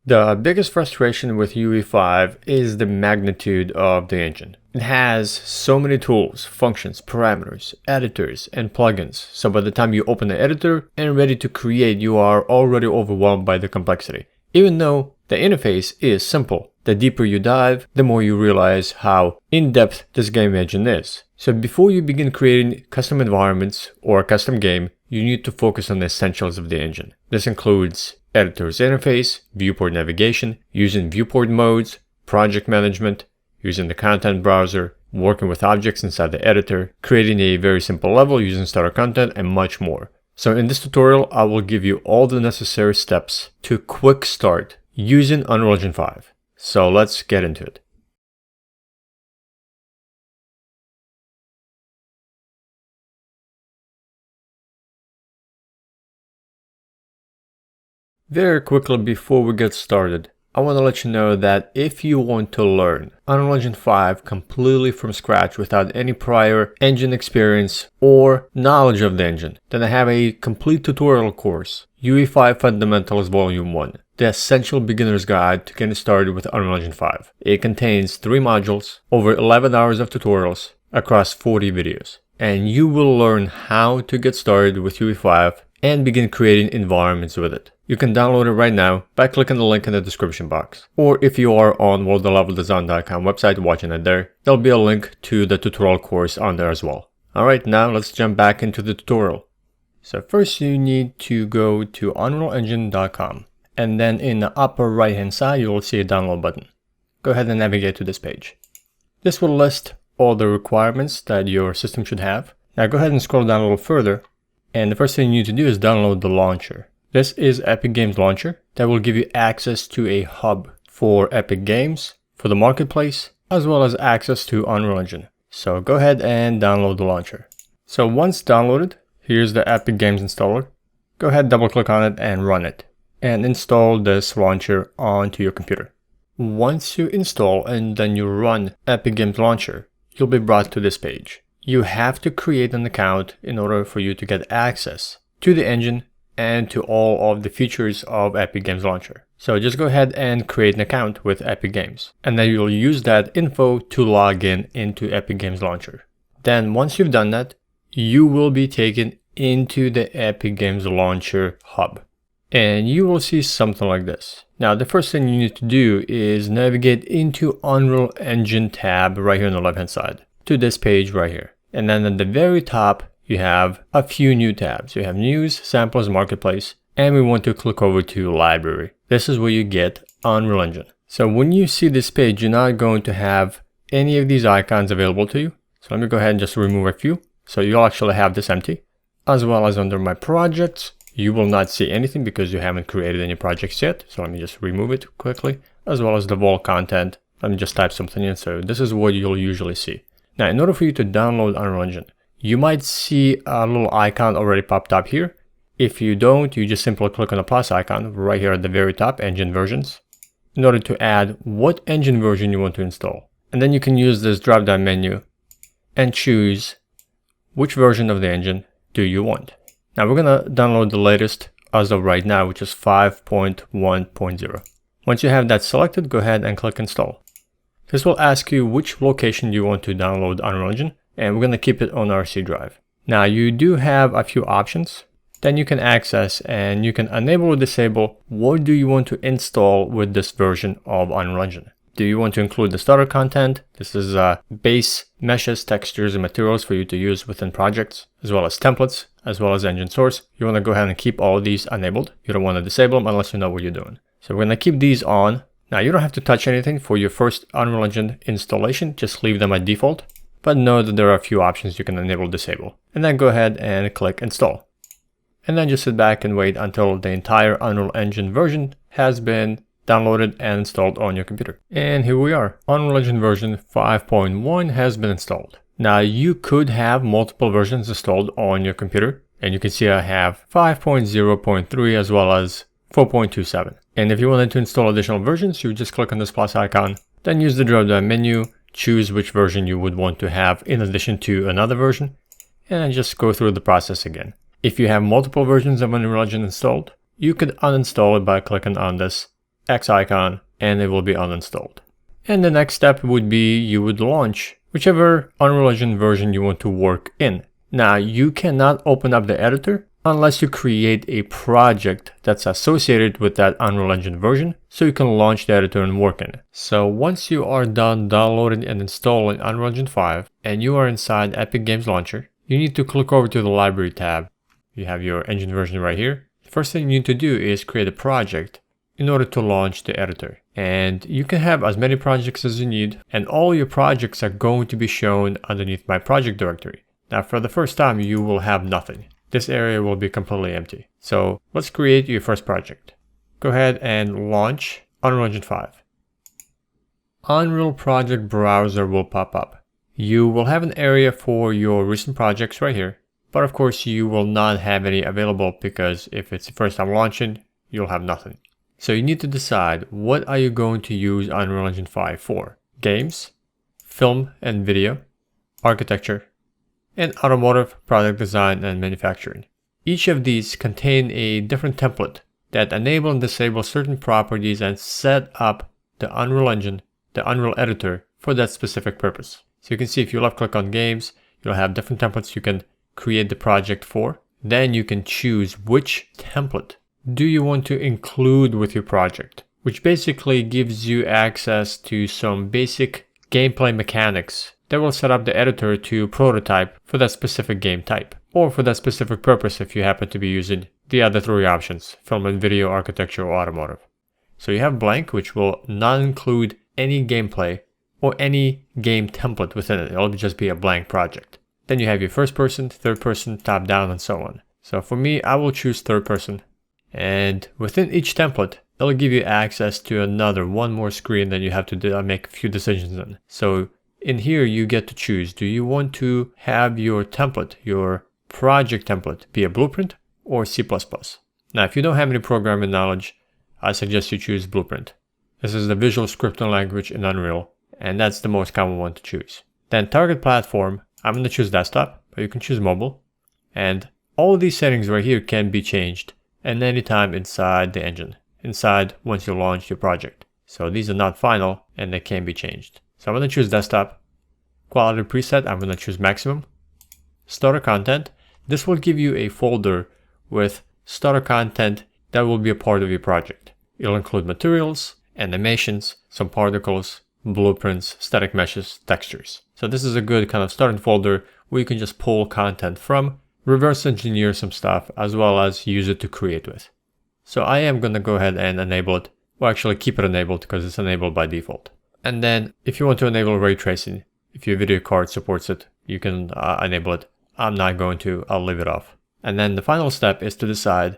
The biggest frustration with UE5 is the magnitude of the engine. It has so many tools, functions, parameters, editors, and plugins, so by the time you open the editor and ready to create, you are already overwhelmed by the complexity. Even though the interface is simple, the deeper you dive, the more you realize how in-depth this game engine is. So before you begin creating custom environments or a custom game, you need to focus on the essentials of the engine. This includes editor's interface, viewport navigation, using viewport modes, project management, using the content browser, working with objects inside the editor, creating a very simple level using starter content, and much more. So in this tutorial, I will give you all the necessary steps to quick start using Unreal Engine 5. So let's get into it. Very quickly before we get started, I want to let you know that if you want to learn Unreal Engine 5 completely from scratch without any prior engine experience or knowledge of the engine, then I have a complete tutorial course, UE5 Fundamentals Vol.1, the essential beginner's guide to getting started with Unreal Engine 5. It contains 3 modules, over 11 hours of tutorials across 40 videos, and you will learn how to get started with UE5 and begin creating environments with it. You can download it right now by clicking the link in the description box. Or if you are on worldofleveldesign.com website watching it there, there'll be a link to the tutorial course on there as well. Alright, now let's jump back into the tutorial. So first you need to go to unrealengine.com, and then in the upper right hand side you will see a download button. Go ahead and navigate to this page. This will list all the requirements that your system should have. Now go ahead and scroll down a little further, and the first thing you need to do is download the launcher. This is Epic Games Launcher that will give you access to a hub for Epic Games, for the marketplace, as well as access to Unreal Engine. So go ahead and download the launcher. So once downloaded, here's the Epic Games installer. Go ahead, double click on it and run it, and install this launcher onto your computer. Once you install and then you run Epic Games Launcher, you'll be brought to this page. You have to create an account in order for you to get access to the engine and to all of the features of Epic Games Launcher. So just go ahead and create an account with Epic Games, and then you'll use that info to log in into Epic Games Launcher. Then once you've done that, you will be taken into the Epic Games Launcher hub, and you will see something like this. Now the first thing you need to do is navigate into Unreal Engine tab right here on the left hand side to this page right here, and then at the very top you have a few new tabs. You have News, Samples, Marketplace, and we want to click over to Library. This is where you get Unreal Engine. So when you see this page, you're not going to have any of these icons available to you. So let me go ahead and just remove a few. So you'll actually have this empty, as well as under My Projects, you will not see anything because you haven't created any projects yet. So let me just remove it quickly, as well as the Vault content. Let me just type something in. So this is what you'll usually see. Now, in order for you to download Unreal Engine, you might see a little icon already popped up here. If you don't, you just simply click on the plus icon right here at the very top, Engine Versions, in order to add what engine version you want to install. And then you can use this drop-down menu and choose which version of the engine do you want. Now we're going to download the latest as of right now, which is 5.1.0. Once you have that selected, go ahead and click Install. This will ask you which location you want to download Unreal Engine, and we're going to keep it on our C drive. Now you do have a few options that you can access, and you can enable or disable what do you want to install with this version of Unreal Engine. Do you want to include the starter content? This is base meshes, textures, and materials for you to use within projects, as well as templates, as well as engine source. You want to go ahead and keep all of these enabled. You don't want to disable them unless you know what you're doing. So we're going to keep these on. Now you don't have to touch anything for your first Unreal Engine installation, just leave them at default. But know that there are a few options you can enable or disable. And then go ahead and click Install. And then just sit back and wait until the entire Unreal Engine version has been downloaded and installed on your computer. And here we are. Unreal Engine version 5.1 has been installed. Now you could have multiple versions installed on your computer. And you can see I have 5.0.3 as well as 4.27. And if you wanted to install additional versions, you just click on this plus icon, then use the drop-down menu, choose which version you would want to have in addition to another version, and then just go through the process again. If you have multiple versions of Unreal Engine installed, you could uninstall it by clicking on this X icon, and it will be uninstalled. And the next step would be you would launch whichever Unreal Engine version you want to work in. Now, you cannot open up the editor unless you create a project that's associated with that Unreal Engine version, so you can launch the editor and work in it. So once you are done downloading and installing Unreal Engine 5, and you are inside Epic Games Launcher, you need to click over to the Library tab. You have your engine version right here. The first thing you need to do is create a project in order to launch the editor. And you can have as many projects as you need, and all your projects are going to be shown underneath my project directory. Now, for the first time, you will have nothing. This area will be completely empty. So let's create your first project. Go ahead and launch Unreal Engine 5. Unreal Project Browser will pop up. You will have an area for your recent projects right here, but of course you will not have any available because if it's the first time launching, you'll have nothing. So you need to decide, what are you going to use Unreal Engine 5 for? Games, film and video, architecture, and automotive, product design, and manufacturing. Each of these contain a different template that enable and disable certain properties and set up the Unreal Engine, the Unreal Editor, for that specific purpose. So you can see if you left click on games, you'll have different templates you can create the project for. Then you can choose which template do you want to include with your project, which basically gives you access to some basic gameplay mechanics that will set up the editor to prototype for that specific game type, or for that specific purpose if you happen to be using the other three options, film and video, architecture, or automotive. So you have blank, which will not include any gameplay or any game template within it. It'll just be a blank project. Then you have your first person, third person, top down, and so on. So for me, I will choose third person. And within each template, it'll give you access to one more screen that you have to make a few decisions in. So in here, you get to choose, do you want to have your template, your project template, be a blueprint or C++? Now, if you don't have any programming knowledge, I suggest you choose blueprint. This is the visual scripting language in Unreal, and that's the most common one to choose. Then target platform, I'm going to choose desktop, but you can choose mobile. And all of these settings right here can be changed at any time inside the engine, once you launch your project. So these are not final and they can be changed. So I'm going to choose desktop. Quality preset, I'm going to choose maximum. Starter content, this will give you a folder with starter content that will be a part of your project. It'll include materials, animations, some particles, blueprints, static meshes, textures. So this is a good kind of starting folder where you can just pull content from, reverse engineer some stuff, as well as use it to create with. So I am going to go ahead and enable it, or actually keep it enabled because it's enabled by default. And then if you want to enable ray tracing, if your video card supports it, you can enable it. I'm not going to, I'll leave it off. And then the final step is to decide,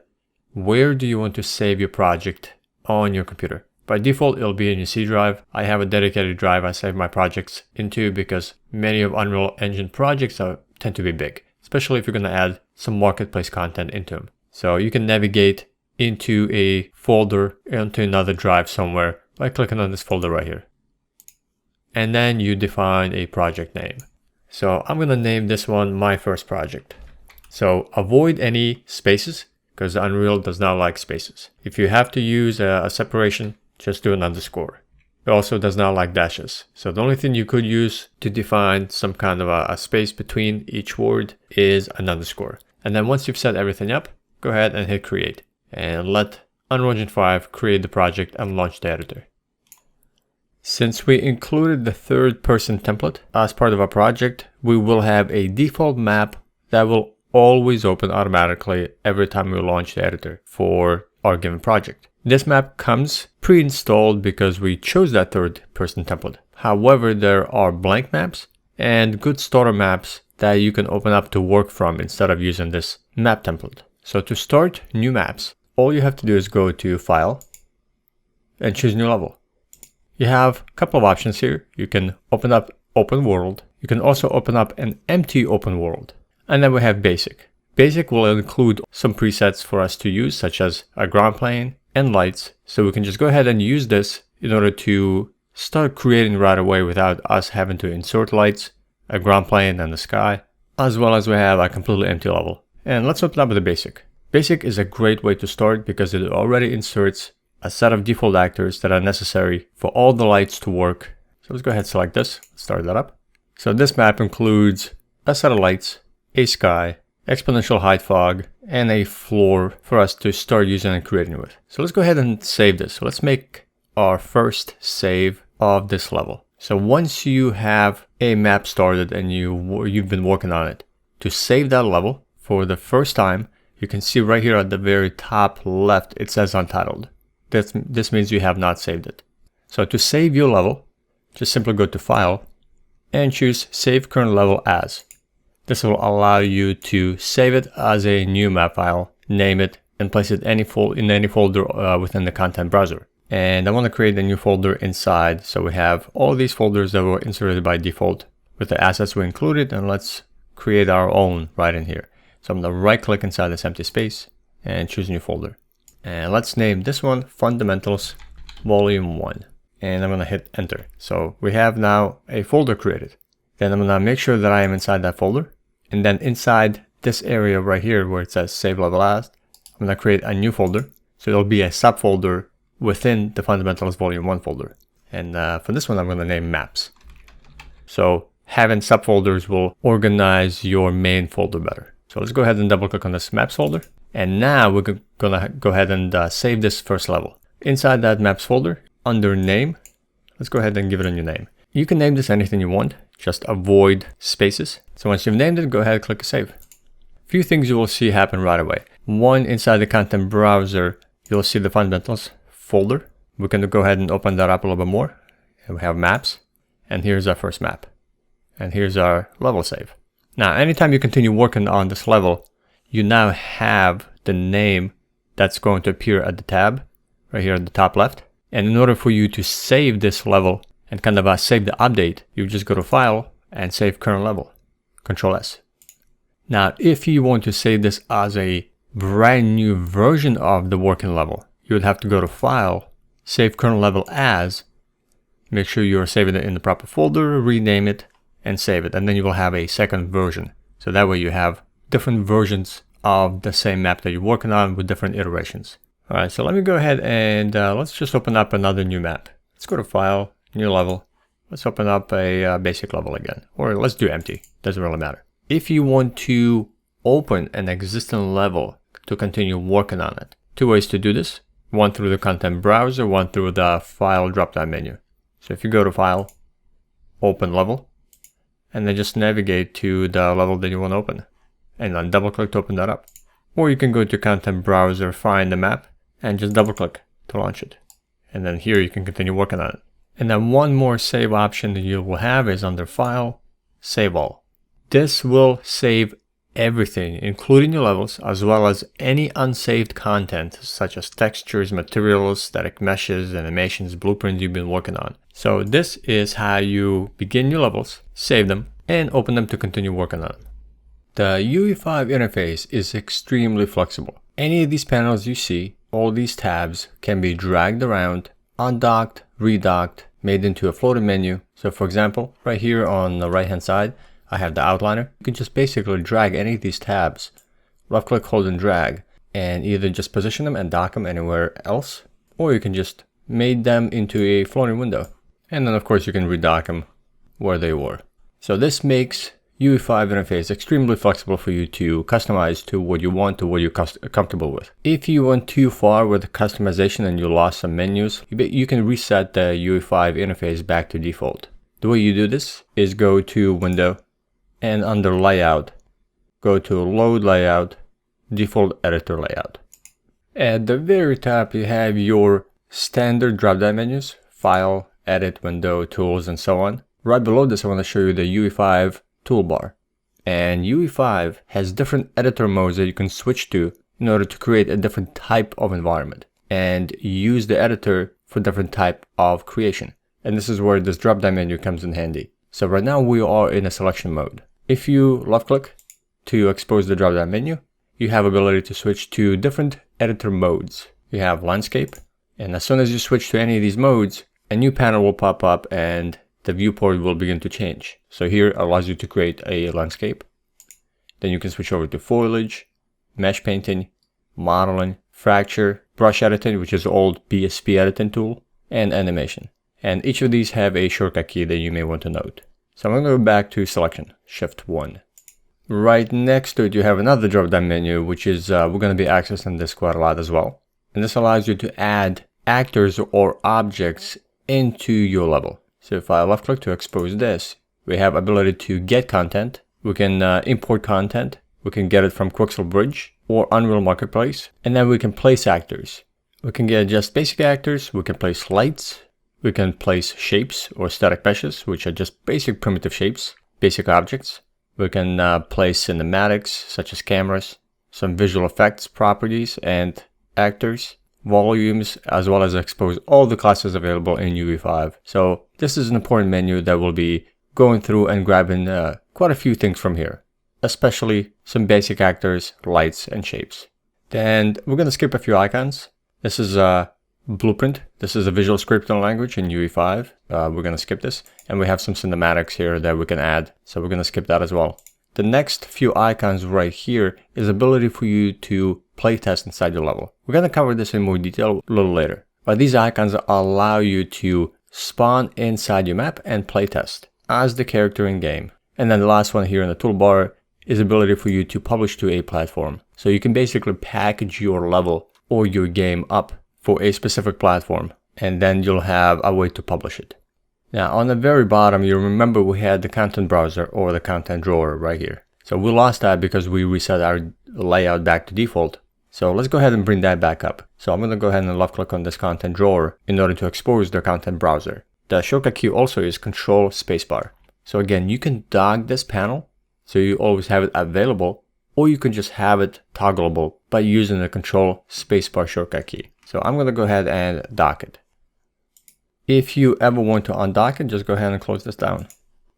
where do you want to save your project on your computer? By default, it'll be in your C drive. I have a dedicated drive I save my projects into because many of Unreal Engine projects tend to be big, especially if you're going to add some marketplace content into them. So you can navigate into a folder, into another drive somewhere by clicking on this folder right here. And then you define a project name. So I'm going to name this one my first project. So avoid any spaces because Unreal does not like spaces. If you have to use a separation, just do an underscore. It also does not like dashes. So the only thing you could use to define some kind of a space between each word is an underscore. And then once you've set everything up, go ahead and hit create and let Unreal Engine 5 create the project and launch the editor. Since we included the third person template as part of our project, we will have a default map that will always open automatically every time we launch the editor for our given project. This map comes pre-installed because we chose that third person template. However, there are blank maps and good starter maps that you can open up to work from instead of using this map template. So to start new maps, all you have to do is go to File and choose New Level. You have a couple of options here. You can open up Open World. You can also open up an empty open world. And then we have Basic. Basic will include some presets for us to use, such as a ground plane and lights. So we can just go ahead and use this in order to start creating right away without us having to insert lights, a ground plane and the sky, as well as we have a completely empty level. And let's open up with the Basic. Basic is a great way to start because it already inserts a set of default actors that are necessary for all the lights to work. So let's go ahead and select this, start that up. So this map includes a set of lights, a sky, exponential height fog, and a floor for us to start using and creating with. So let's go ahead and save this. So let's make our first save of this level. So once you have a map started and you've been working on it, to save that level for the first time, you can see right here at the very top left, it says untitled. This means you have not saved it. So to save your level, just simply go to File and choose Save Current Level As. This will allow you to save it as a new map file, name it, and place it in any folder within the content browser. And I want to create a new folder inside. So we have all these folders that were inserted by default with the assets we included, and let's create our own right in here. So I'm going to right click inside this empty space and choose new folder. And let's name this one Fundamentals Vol.1. And I'm going to hit enter. So we have now a folder created. Then I'm going to make sure that I am inside that folder. And then inside this area right here where it says Save Level As, I'm going to create a new folder. So it'll be a subfolder within the Fundamentals Vol.1 folder. And for this one, I'm going to name Maps. So having subfolders will organize your main folder better. So let's go ahead and double click on this Maps folder. And now we're going to go ahead and save this first level. Inside that Maps folder, under Name, let's go ahead and give it a new name. You can name this anything you want, just avoid spaces. So once you've named it, go ahead and click Save. A few things you will see happen right away. One, inside the content browser, you'll see the Fundamentals folder. We can go ahead and open that up a little bit more. And we have Maps, and here's our first map. And here's our level save. Now, anytime you continue working on this level, you now have the name that's going to appear at the tab right here at the top left. And in order for you to save this level and kind of save the update, you just go to File and Save Current Level, Control S. Now, if you want to save this as a brand new version of the working level, you would have to go to File, Save Current Level As, make sure you're saving it in the proper folder, rename it, and save it. And then you will have a second version. So that way you have different versions of the same map that you're working on with different iterations. All right, so let me go ahead and let's just open up another new map. Let's go to File, New Level. Let's open up a basic level again, or let's do empty. Doesn't really matter. If you want to open an existing level to continue working on it, two ways to do this. One through the content browser, one through the File drop-down menu. So if you go to File, Open Level, and then just navigate to the level that you want to open, and then double click to open that up. Or you can go to content browser, find the map, and just double click to launch it. And then here you can continue working on it. And then one more save option that you will have is under File, Save All. This will save everything, including your levels, as well as any unsaved content, such as textures, materials, static meshes, animations, blueprints you've been working on. So this is how you begin your levels, save them, and open them to continue working on them. The UE5 interface is extremely flexible. Any of these panels you see, all these tabs can be dragged around, undocked, redocked, made into a floating menu. So for example, right here on the right hand side, I have the outliner. You can just basically drag any of these tabs, left click, hold and drag, and either just position them and dock them anywhere else, or you can just make them into a floating window. And then of course you can redock them where they were. So this makes UE5 interface extremely flexible for you to customize to what you want, to what you're comfortable with. If you went too far with the customization and you lost some menus, you can reset the UE5 interface back to default. The way you do this is go to Window, and under Layout, go to Load Layout, Default Editor Layout. At the very top, you have your standard drop-down menus, File, Edit, Window, Tools, and so on. Right below this, I want to show you the UE5 toolbar. And UE5 has different editor modes that you can switch to in order to create a different type of environment and use the editor for different type of creation. And this is where this drop-down menu comes in handy. So right now we are in a selection mode. If you left click to expose the drop-down menu, you have ability to switch to different editor modes. You have landscape, and as soon as you switch to any of these modes, a new panel will pop up and the viewport will begin to change. So here it allows you to create a landscape. Then you can switch over to foliage, mesh painting, modeling, fracture, brush editing, which is old BSP editing tool, and animation. And each of these have a shortcut key that you may want to note. So I'm going to go back to selection, Shift 1. Right next to it, you have another drop-down menu, which is, we're going to be accessing this quite a lot as well. And this allows you to add actors or objects into your level. So if I left click to expose this, we have ability to get content. We can import content. We can get it from Quixel Bridge or Unreal Marketplace. And then we can place actors. We can get just basic actors. We can place lights. We can place shapes or static meshes, which are just basic primitive shapes, basic objects. We can place cinematics, such as cameras, some visual effects properties and actors, volumes, as well as expose all the classes available in UE5. So this is an important menu that will be going through and grabbing quite a few things from here, especially some basic actors, lights, and shapes. Then we're going to skip a few icons. This is a Blueprint. This is a visual scripting language in UE5. We're going to skip this. And we have some cinematics here that we can add. So we're going to skip that as well. The next few icons right here is ability for you to playtest inside your level. We're going to cover this in more detail a little later. But these icons allow you to spawn inside your map and playtest as the character in game. And then the last one here in the toolbar is ability for you to publish to a platform. So you can basically package your level or your game up for a specific platform, and then you'll have a way to publish it. Now on the very bottom, you remember we had the content browser or the content drawer right here. So we lost that because we reset our layout back to default. So let's go ahead and bring that back up. So I'm going to go ahead and left click on this content drawer in order to expose the content browser. The shortcut key also is Control Spacebar. So again, you can dock this panel so you always have it available, or you can just have it toggleable by using the Control Spacebar shortcut key. So I'm going to go ahead and dock it. If you ever want to undock it, just go ahead and close this down.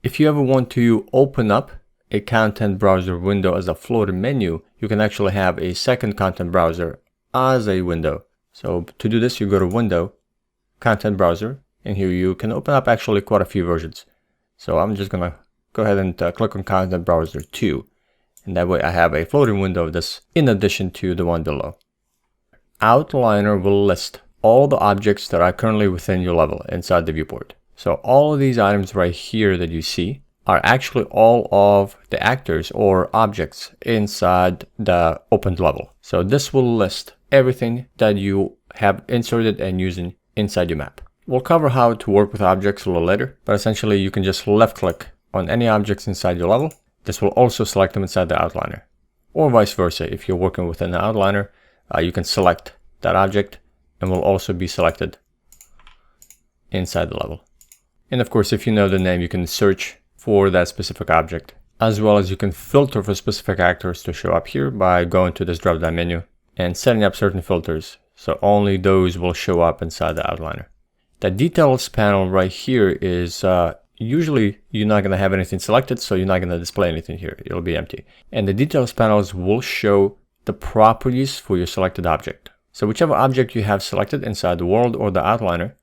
If you ever want to open up a content browser window as a floating menu, you can actually have a second content browser as a window. So to do this, you go to Window, Content Browser, and here you can open up actually quite a few versions. So I'm just going to go ahead and click on Content Browser 2. And that way I have a floating window of this in addition to the one below. Outliner will list all the objects that are currently within your level inside the viewport. So all of these items right here that you see are actually all of the actors or objects inside the opened level. So this will list everything that you have inserted and using inside your map. We'll cover how to work with objects a little later, but essentially you can just left click on any objects inside your level. This will also select them inside the outliner, or vice versa. If you're working within the outliner, you can select that object and will also be selected inside the level. And of course, if you know the name, you can search for that specific object, as well as you can filter for specific actors to show up here by going to this drop down menu and setting up certain filters. So only those will show up inside the outliner. The details panel right here is usually you're not going to have anything selected, so you're not going to display anything here. It'll be empty. And the details panels will show the properties for your selected object. So whichever object you have selected inside the world or the outliner,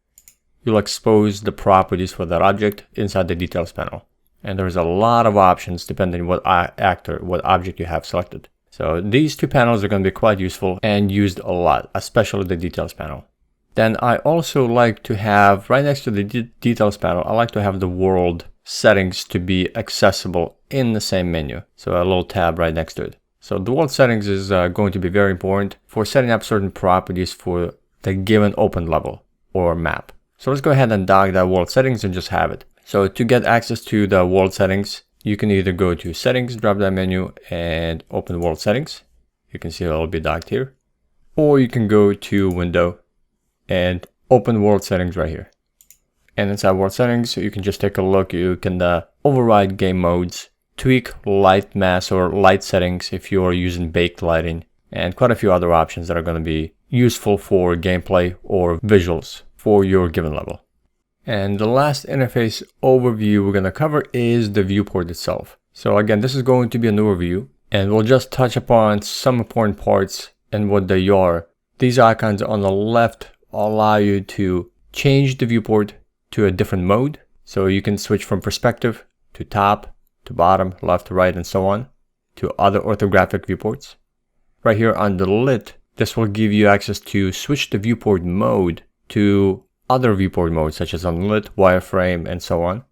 you'll expose the properties for that object inside the details panel. And there's a lot of options depending on what actor, what object you have selected. So these two panels are going to be quite useful and used a lot, especially the details panel. Then I also like to have, right next to the details panel, I like to have the world settings to be accessible in the same menu. So a little tab right next to it. So the world settings is going to be very important for setting up certain properties for the given open level or map. So let's go ahead and dock that world settings and just have it. So to get access to the world settings, you can either go to settings, drop down menu and open world settings. You can see it'll be docked here. Or you can go to window and open world settings right here. And inside world settings, you can just take a look. You can override game modes, tweak light mass or light settings if you are using baked lighting, and quite a few other options that are going to be useful for gameplay or visuals for your given level. And the last interface overview we're going to cover is the viewport itself. So again, this is going to be an overview, and we'll just touch upon some important parts and what they are. These icons on the left allow you to change the viewport to a different mode. So you can switch from perspective to top, to bottom, left, right, and so on, to other orthographic viewports. Right here on the lid, This will give you access to switch the viewport mode to other viewport modes such as unlit, wireframe, and so on.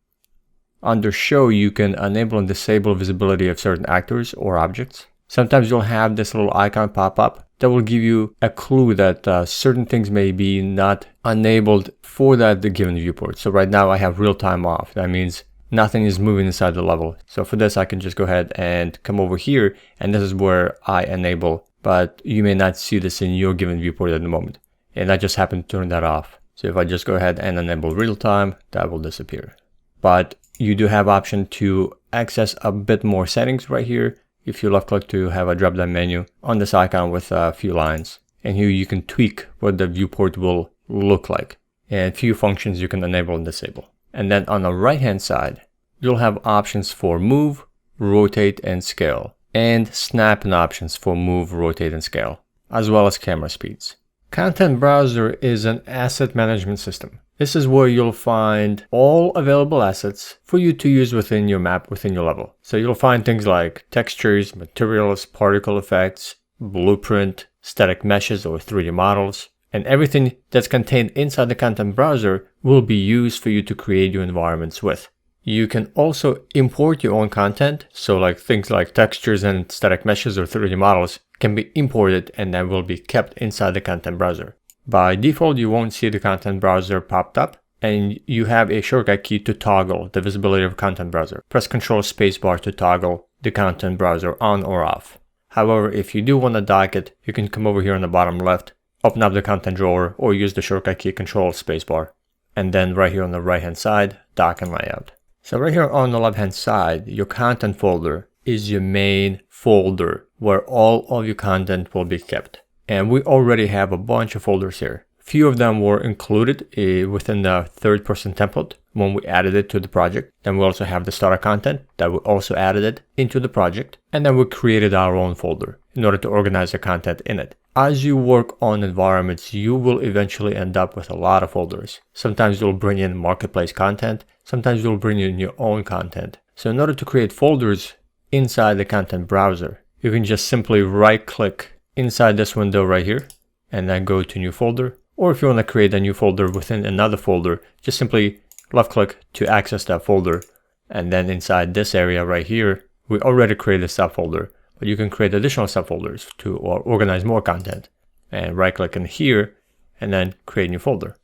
Under show, you can enable and disable visibility of certain actors or objects. Sometimes you'll have this little icon pop up that will give you a clue that certain things may be not enabled for that given viewport. So right now I have real time off. That means nothing is moving inside the level. So for this, I can just go ahead and come over here, and this is where I enable, but you may not see this in your given viewport at the moment. And I just happen to turn that off. So if I just go ahead and enable real time, that will disappear. But you do have option to access a bit more settings right here. If you left click to have a drop down menu on this icon with a few lines. And here you can tweak what the viewport will look like. And a few functions you can enable and disable. And then on the right hand side, you'll have options for move, rotate, and scale. And snapping options for move, rotate, and scale, as well as camera speeds. Content Browser is an asset management system. This is where you'll find all available assets for you to use within your map, within your level. So you'll find things like textures, materials, particle effects, blueprint, static meshes or 3D models, and everything that's contained inside the Content Browser will be used for you to create your environments with. You can also import your own content, so like things like textures and static meshes or 3D models can be imported and then will be kept inside the Content Browser. By default, you won't see the Content Browser popped up, and you have a shortcut key to toggle the visibility of Content Browser. Press Ctrl Spacebar to toggle the Content Browser on or off. However, if you do want to dock it, you can come over here on the bottom left, open up the content drawer, or use the shortcut key Ctrl Spacebar. And then right here on the right hand side, dock and layout. So right here on the left hand side, your content folder is your main folder where all of your content will be kept. And we already have a bunch of folders here. Few of them were included within the third-person template when we added it to the project. Then we also have the starter content that we also added it into the project. And then we created our own folder in order to organize the content in it. As you work on environments, you will eventually end up with a lot of folders. Sometimes you'll bring in marketplace content. Sometimes you'll bring in your own content. So in order to create folders inside the Content Browser, you can just simply right-click inside this window right here and then go to new folder. Or if you want to create a new folder within another folder, just simply left click to access that folder. And then inside this area right here, we already created a subfolder, but you can create additional subfolders to organize more content. And right click in here and then create new folder.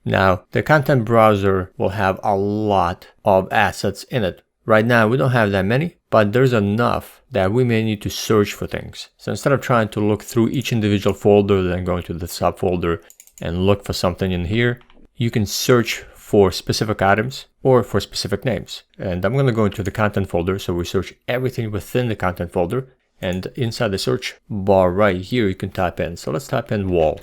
Now the Content Browser will have a lot of assets in it. Right now we don't have that many, but there's enough that we may need to search for things. So instead of trying to look through each individual folder, then going to the subfolder and look for something in here, you can search for specific items or for specific names. And I'm going to go into the content folder. So we search everything within the content folder, and inside the search bar right here, you can type in. So let's type in wall.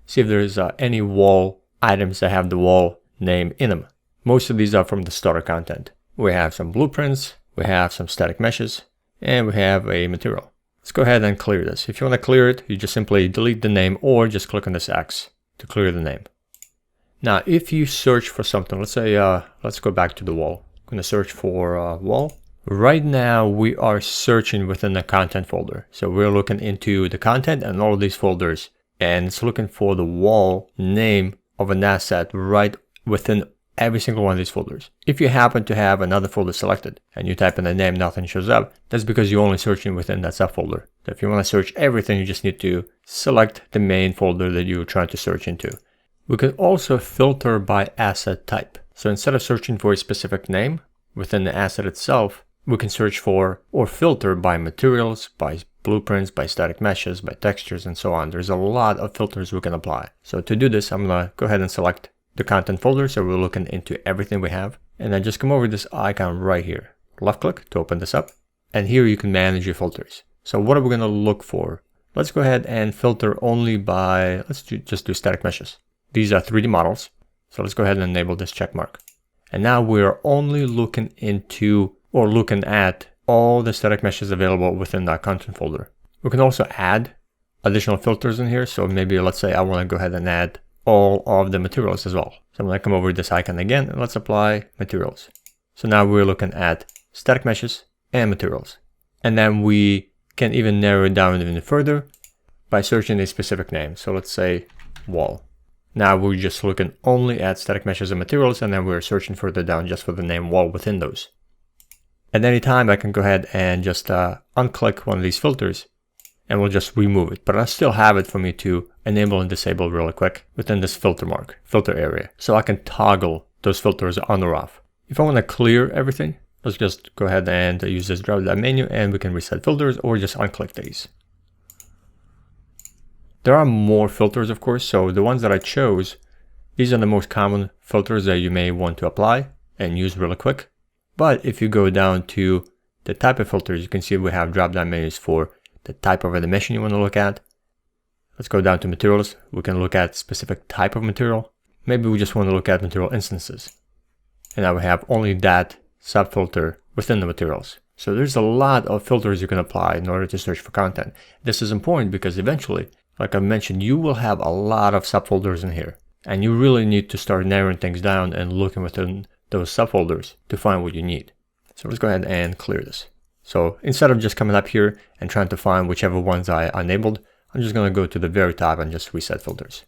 See if there's any wall items that have the wall name in them. Most of these are from the starter content. We have some blueprints, we have some static meshes, and we have a material. Let's go ahead and clear this. If you want to clear it, you just simply delete the name or just click on this X to clear the name. Now, if you search for something, let's say, let's go back to the wall. I'm going to search for wall. Right now, we are searching within the content folder. So we're looking into the content and all of these folders, and it's looking for the wall name of an asset right within every single one of these folders. If you happen to have another folder selected and you type in the name, nothing shows up, that's because you're only searching within that subfolder. So if you want to search everything, you just need to select the main folder that you're trying to search into. We can also filter by asset type. So instead of searching for a specific name within the asset itself, we can search for or filter by materials, by blueprints, by static meshes, by textures, and so on. There's a lot of filters we can apply. So to do this, I'm going to go ahead and select the content folder. So we're looking into everything we have. And then just come over to this icon right here. Left click to open this up. And here you can manage your filters. So what are we going to look for? Let's go ahead and filter only by, just do static meshes. These are 3D models. So let's go ahead and enable this check mark. And now we're only looking into or looking at all the static meshes available within that content folder. We can also add additional filters in here. So maybe let's say I want to go ahead and add all of the materials as well. So I'm going to come over to this icon again and let's apply materials. So now we're looking at static meshes and materials. And then we can even narrow it down even further. by searching a specific name. So let's say wall. Now we're just looking only at static meshes and materials, and then we're searching further down just for the name wall within those. At any time, I can go ahead and just unclick one of these filters, and we'll just remove it. But I still have it for me to enable and disable really quick within this filter area. So I can toggle those filters on or off. If I want to clear everything, let's just go ahead and use this drop-down menu, and we can reset filters or just unclick these. There are more filters, of course, so the ones that I chose, these are the most common filters that you may want to apply and use really quick. But if you go down to the type of filters, you can see we have drop-down menus for the type of animation you want to look at. Let's go down to materials. We can look at specific type of material. Maybe we just want to look at material instances. And I will have only that subfilter within the materials. So there's a lot of filters you can apply in order to search for content. This is important because eventually, like I mentioned, you will have a lot of subfolders in here. And you really need to start narrowing things down and looking within those subfolders to find what you need. So let's go ahead and clear this. So instead of just coming up here and trying to find whichever ones I enabled, I'm just going to go to the very top and just reset filters.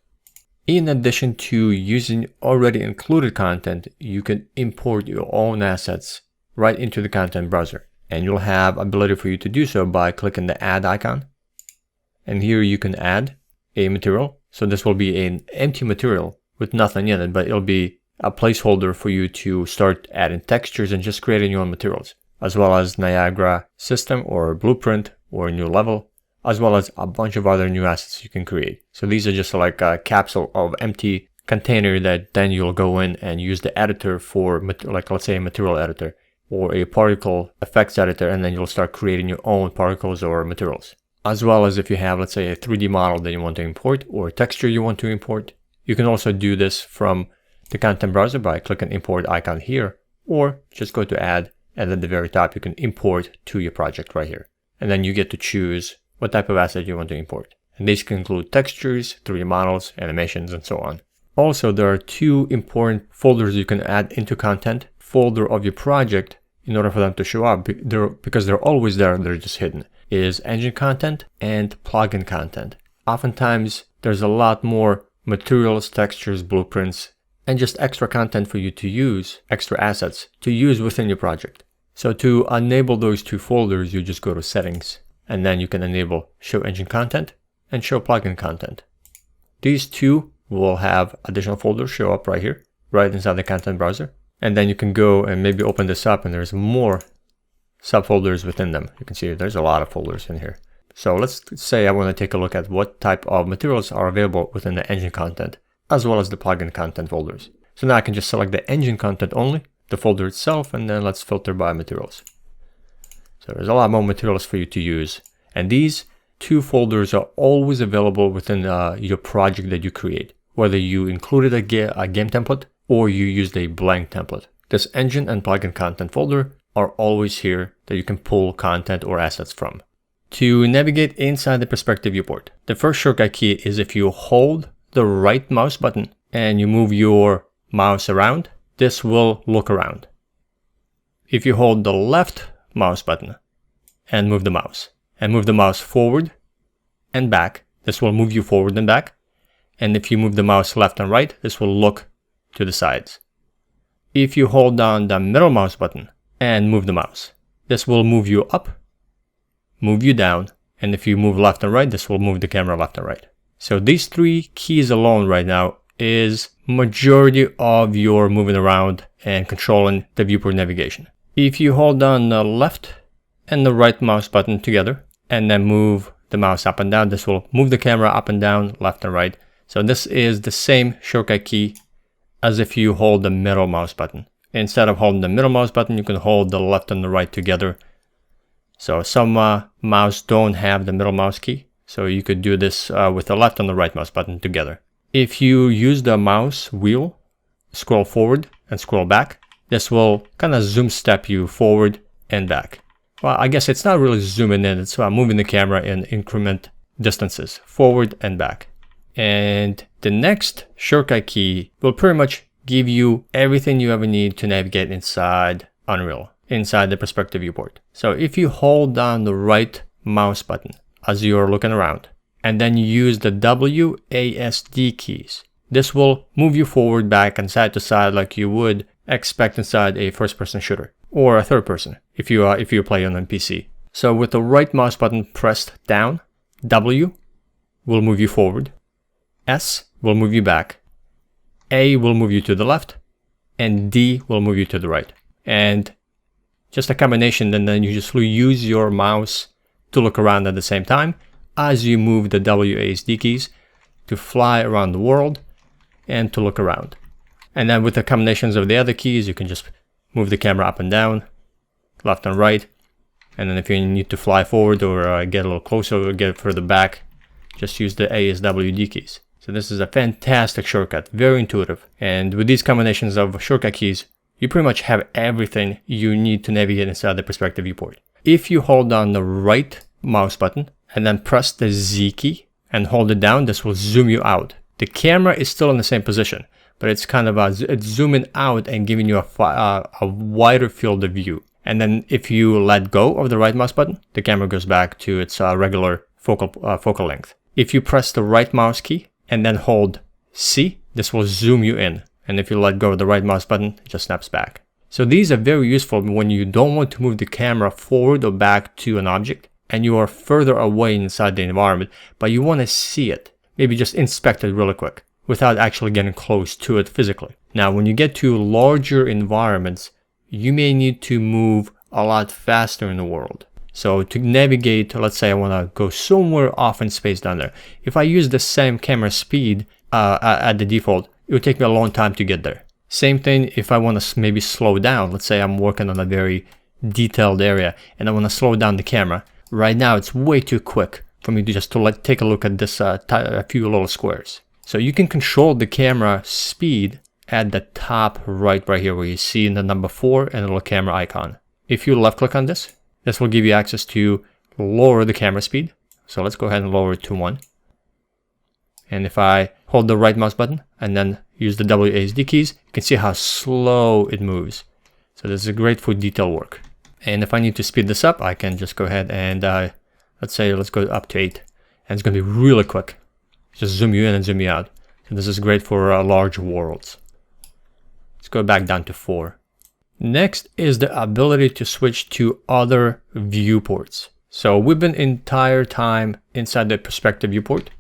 In addition to using already included content, you can import your own assets right into the content browser. And you'll have ability for you to do so by clicking the add icon. And here you can add a material. So this will be an empty material with nothing in it, but it'll be a placeholder for you to start adding textures and just creating your own materials, as well as Niagara system or blueprint or a new level, as well as a bunch of other new assets you can create. So these are just like a capsule of empty container that then you'll go in and use the editor for, like let's say a material editor or a particle effects editor, and then you'll start creating your own particles or materials. As well as if you have, let's say, a 3D model that you want to import or a texture you want to import, you can also do this from the content browser by clicking import icon here, or just go to add, and at the very top you can import to your project right here. And then you get to choose what type of asset you want to import. And these can include textures, 3D models, animations, and so on. Also, there are two important folders you can add into content folder of your project in order for them to show up, because they're always there, they're just hidden, is engine content and plugin content. Oftentimes, there's a lot more materials, textures, blueprints, and just extra content for you to use, extra assets to use within your project. So to enable those two folders, you just go to settings, and then you can enable show engine content and show plugin content. These two will have additional folders show up right here, right inside the content browser. And then you can go and maybe open this up and there's more subfolders within them. You can see there's a lot of folders in here. So let's say I want to take a look at what type of materials are available within the engine content, as well as the plugin content folders. So now I can just select the engine content only, the folder itself, and then let's filter by materials. So there's a lot more materials for you to use. And these two folders are always available within your project that you create, whether you included a game template or you used a blank template. This engine and plugin content folder are always here that you can pull content or assets from. To navigate inside the perspective viewport, the first shortcut key is if you hold the right mouse button and you move your mouse around, this will look around. If you hold the left mouse button and move the mouse forward and back, this will move you forward and back. And if you move the mouse left and right, this will look to the sides. If you hold down the middle mouse button and move the mouse, this will move you up, move you down, and if you move left and right, this will move the camera left and right. So these three keys alone right now is majority of your moving around and controlling the viewport navigation. If you hold down the left and the right mouse button together and then move the mouse up and down, this will move the camera up and down, left and right. So this is the same shortcut key as if you hold the middle mouse button. Instead of holding the middle mouse button, you can hold the left and the right together. So some mouse don't have the middle mouse key, so you could do this with the left and the right mouse button together. If you use the mouse wheel, scroll forward and scroll back, this will kind of zoom step you forward and back. Well, I guess it's not really zooming in, it's moving the camera in increment distances, forward and back. And the next shortcut key will pretty much give you everything you ever need to navigate inside Unreal, inside the perspective viewport. So if you hold down the right mouse button as you're looking around and then you use the WASD keys. This will move you forward, back, and side to side like you would expect inside a first-person shooter or a third-person if you play on a PC. So with the right mouse button pressed down, W will move you forward, S will move you back, A will move you to the left, and D will move you to the right. And just a combination, and then you just use your mouse to look around at the same time as you move the WASD keys to fly around the world and to look around. And then with the combinations of the other keys, you can just move the camera up and down, left and right. And then if you need to fly forward or get a little closer or get further back, just use the ASWD keys. So this is a fantastic shortcut, very intuitive. And with these combinations of shortcut keys, you pretty much have everything you need to navigate inside the perspective viewport. If you hold down the right mouse button and then press the Z key and hold it down, this will zoom you out. The camera is still in the same position, but it's kind of it's zooming out and giving you a wider field of view. And then if you let go of the right mouse button, the camera goes back to its regular focal length. If you press the right mouse key and then hold C, this will zoom you in. And if you let go of the right mouse button, it just snaps back. So these are very useful when you don't want to move the camera forward or back to an object and you are further away inside the environment, but you want to see it. Maybe just inspect it really quick without actually getting close to it physically. Now, when you get to larger environments, you may need to move a lot faster in the world. So to navigate, let's say I want to go somewhere off in space down there. If I use the same camera speed at the default, it would take me a long time to get there. Same thing if I want to maybe slow down. Let's say I'm working on a very detailed area and I want to slow down the camera. Right now, it's way too quick for me to just take a look at this a few little squares. So you can control the camera speed at the top right here where you see the number 4 and a little camera icon. If you left click on this, this will give you access to lower the camera speed. So let's go ahead and lower it to 1. And if I hold the right mouse button and then use the WASD keys, you can see how slow it moves. So this is great for detail work. And if I need to speed this up, I can just go ahead and let's go up to 8. And it's going to be really quick. Just zoom you in and zoom you out. So this is great for large worlds. Let's go back down to 4. Next is the ability to switch to other viewports. So we've been entire time inside the perspective viewport,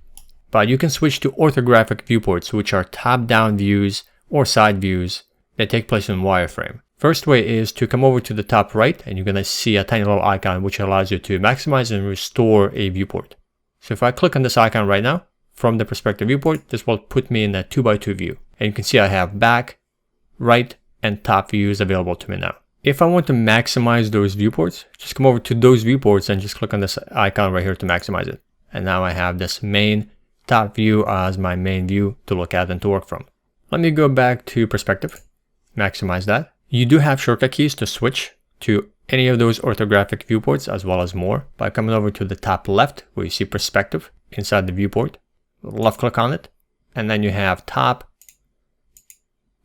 but you can switch to orthographic viewports, which are top-down views or side views that take place in wireframe. First way is to come over to the top right, and you're going to see a tiny little icon which allows you to maximize and restore a viewport. So if I click on this icon right now, from the perspective viewport, this will put me in a 2x2 view. And you can see I have back, right, and top views available to me now. If I want to maximize those viewports, just come over to those viewports and just click on this icon right here to maximize it. And now I have this main top view as my main view to look at and to work from. Let me go back to perspective, maximize that. You do have shortcut keys to switch to any of those orthographic viewports as well as more by coming over to the top left where you see perspective inside the viewport. Left click on it, and then you have top,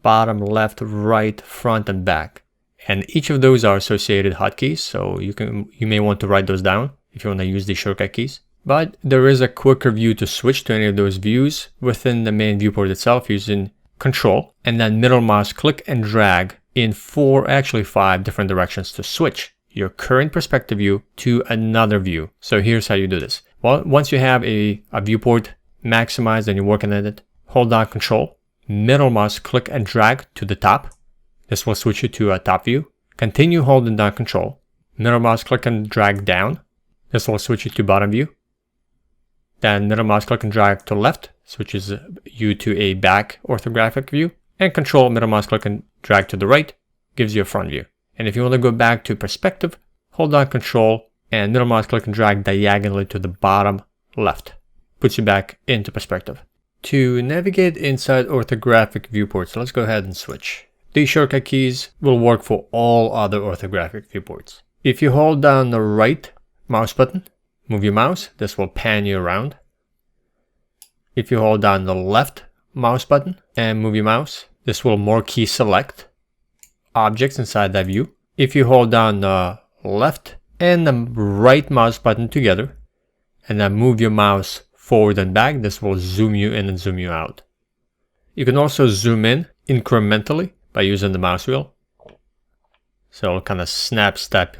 bottom, left, right, front, and back. And each of those are associated hotkeys, so you may want to write those down if you want to use these shortcut keys. But there is a quicker view to switch to any of those views within the main viewport itself using Control and then middle mouse click and drag in 5 different directions to switch your current perspective view to another view. So here's how you do this. Well, once you have a viewport maximized and you're working at it, hold down Control, middle mouse click and drag to the top. This will switch you to a top view. Continue holding down Control, middle mouse click and drag down. This will switch you to bottom view. Then middle mouse click and drag to left, switches you to a back orthographic view. And Control, middle mouse click and drag to the right, gives you a front view. And if you want to go back to perspective, hold down Control and middle mouse click and drag diagonally to the bottom left. Puts you back into perspective. To navigate inside orthographic viewports, let's go ahead and switch. These shortcut keys will work for all other orthographic viewports. If you hold down the right mouse button, move your mouse, this will pan you around. If you hold down the left mouse button and move your mouse, this will marquee select objects inside that view. If you hold down the left and the right mouse button together and then move your mouse forward and back, this will zoom you in and zoom you out. You can also zoom in incrementally by using the mouse wheel. So it'll kind of snap step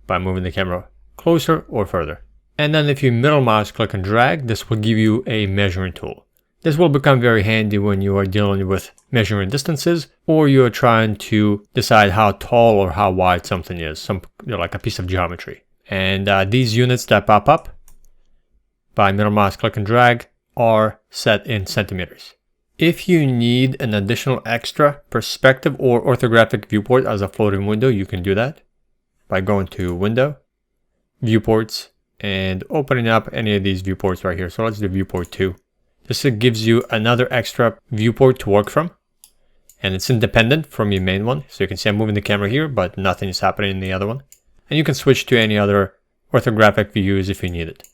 by moving the camera closer or further. And then if you middle mouse click and drag, this will give you a measuring tool. This will become very handy when you are dealing with measuring distances, or you are trying to decide how tall or how wide something is, like a piece of geometry. And these units that pop up by middle mouse click and drag are set in centimeters. If you need an additional extra perspective or orthographic viewport as a floating window, you can do that by going to Window, Viewports, and opening up any of these viewports right here. So let's do viewport 2. This gives you another extra viewport to work from, and it's independent from your main one. So you can see I'm moving the camera here, but nothing is happening in the other one. And you can switch to any other orthographic views if you need it.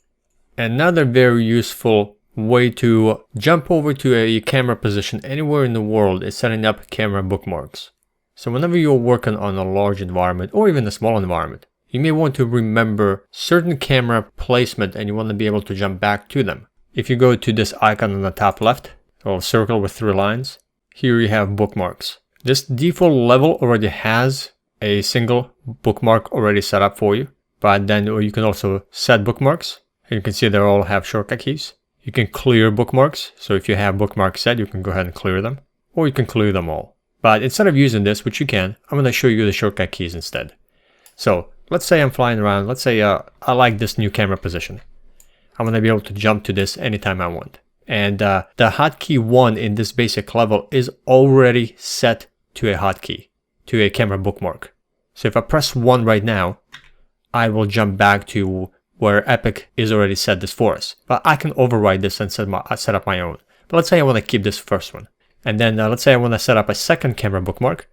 Another very useful way to jump over to a camera position anywhere in the world is setting up camera bookmarks. So whenever you're working on a large environment or even a small environment, you may want to remember certain camera placement and you want to be able to jump back to them. If you go to this icon on the top left, a little circle with 3 lines, here you have bookmarks. This default level already has a single bookmark already set up for you, but then you can also set bookmarks. And you can see they all have shortcut keys. You can clear bookmarks. So if you have bookmarks set, you can go ahead and clear them, or you can clear them all. But instead of using this, which you can, I'm going to show you the shortcut keys instead. So let's say I'm flying around. Let's say I like this new camera position. I'm going to be able to jump to this anytime I want. And the hotkey 1 in this basic level is already set to a hotkey, to a camera bookmark. So if I press 1 right now, I will jump back to where Epic is already set this for us. But I can override this and set up my own. But let's say I want to keep this first one. And then let's say I want to set up a second camera bookmark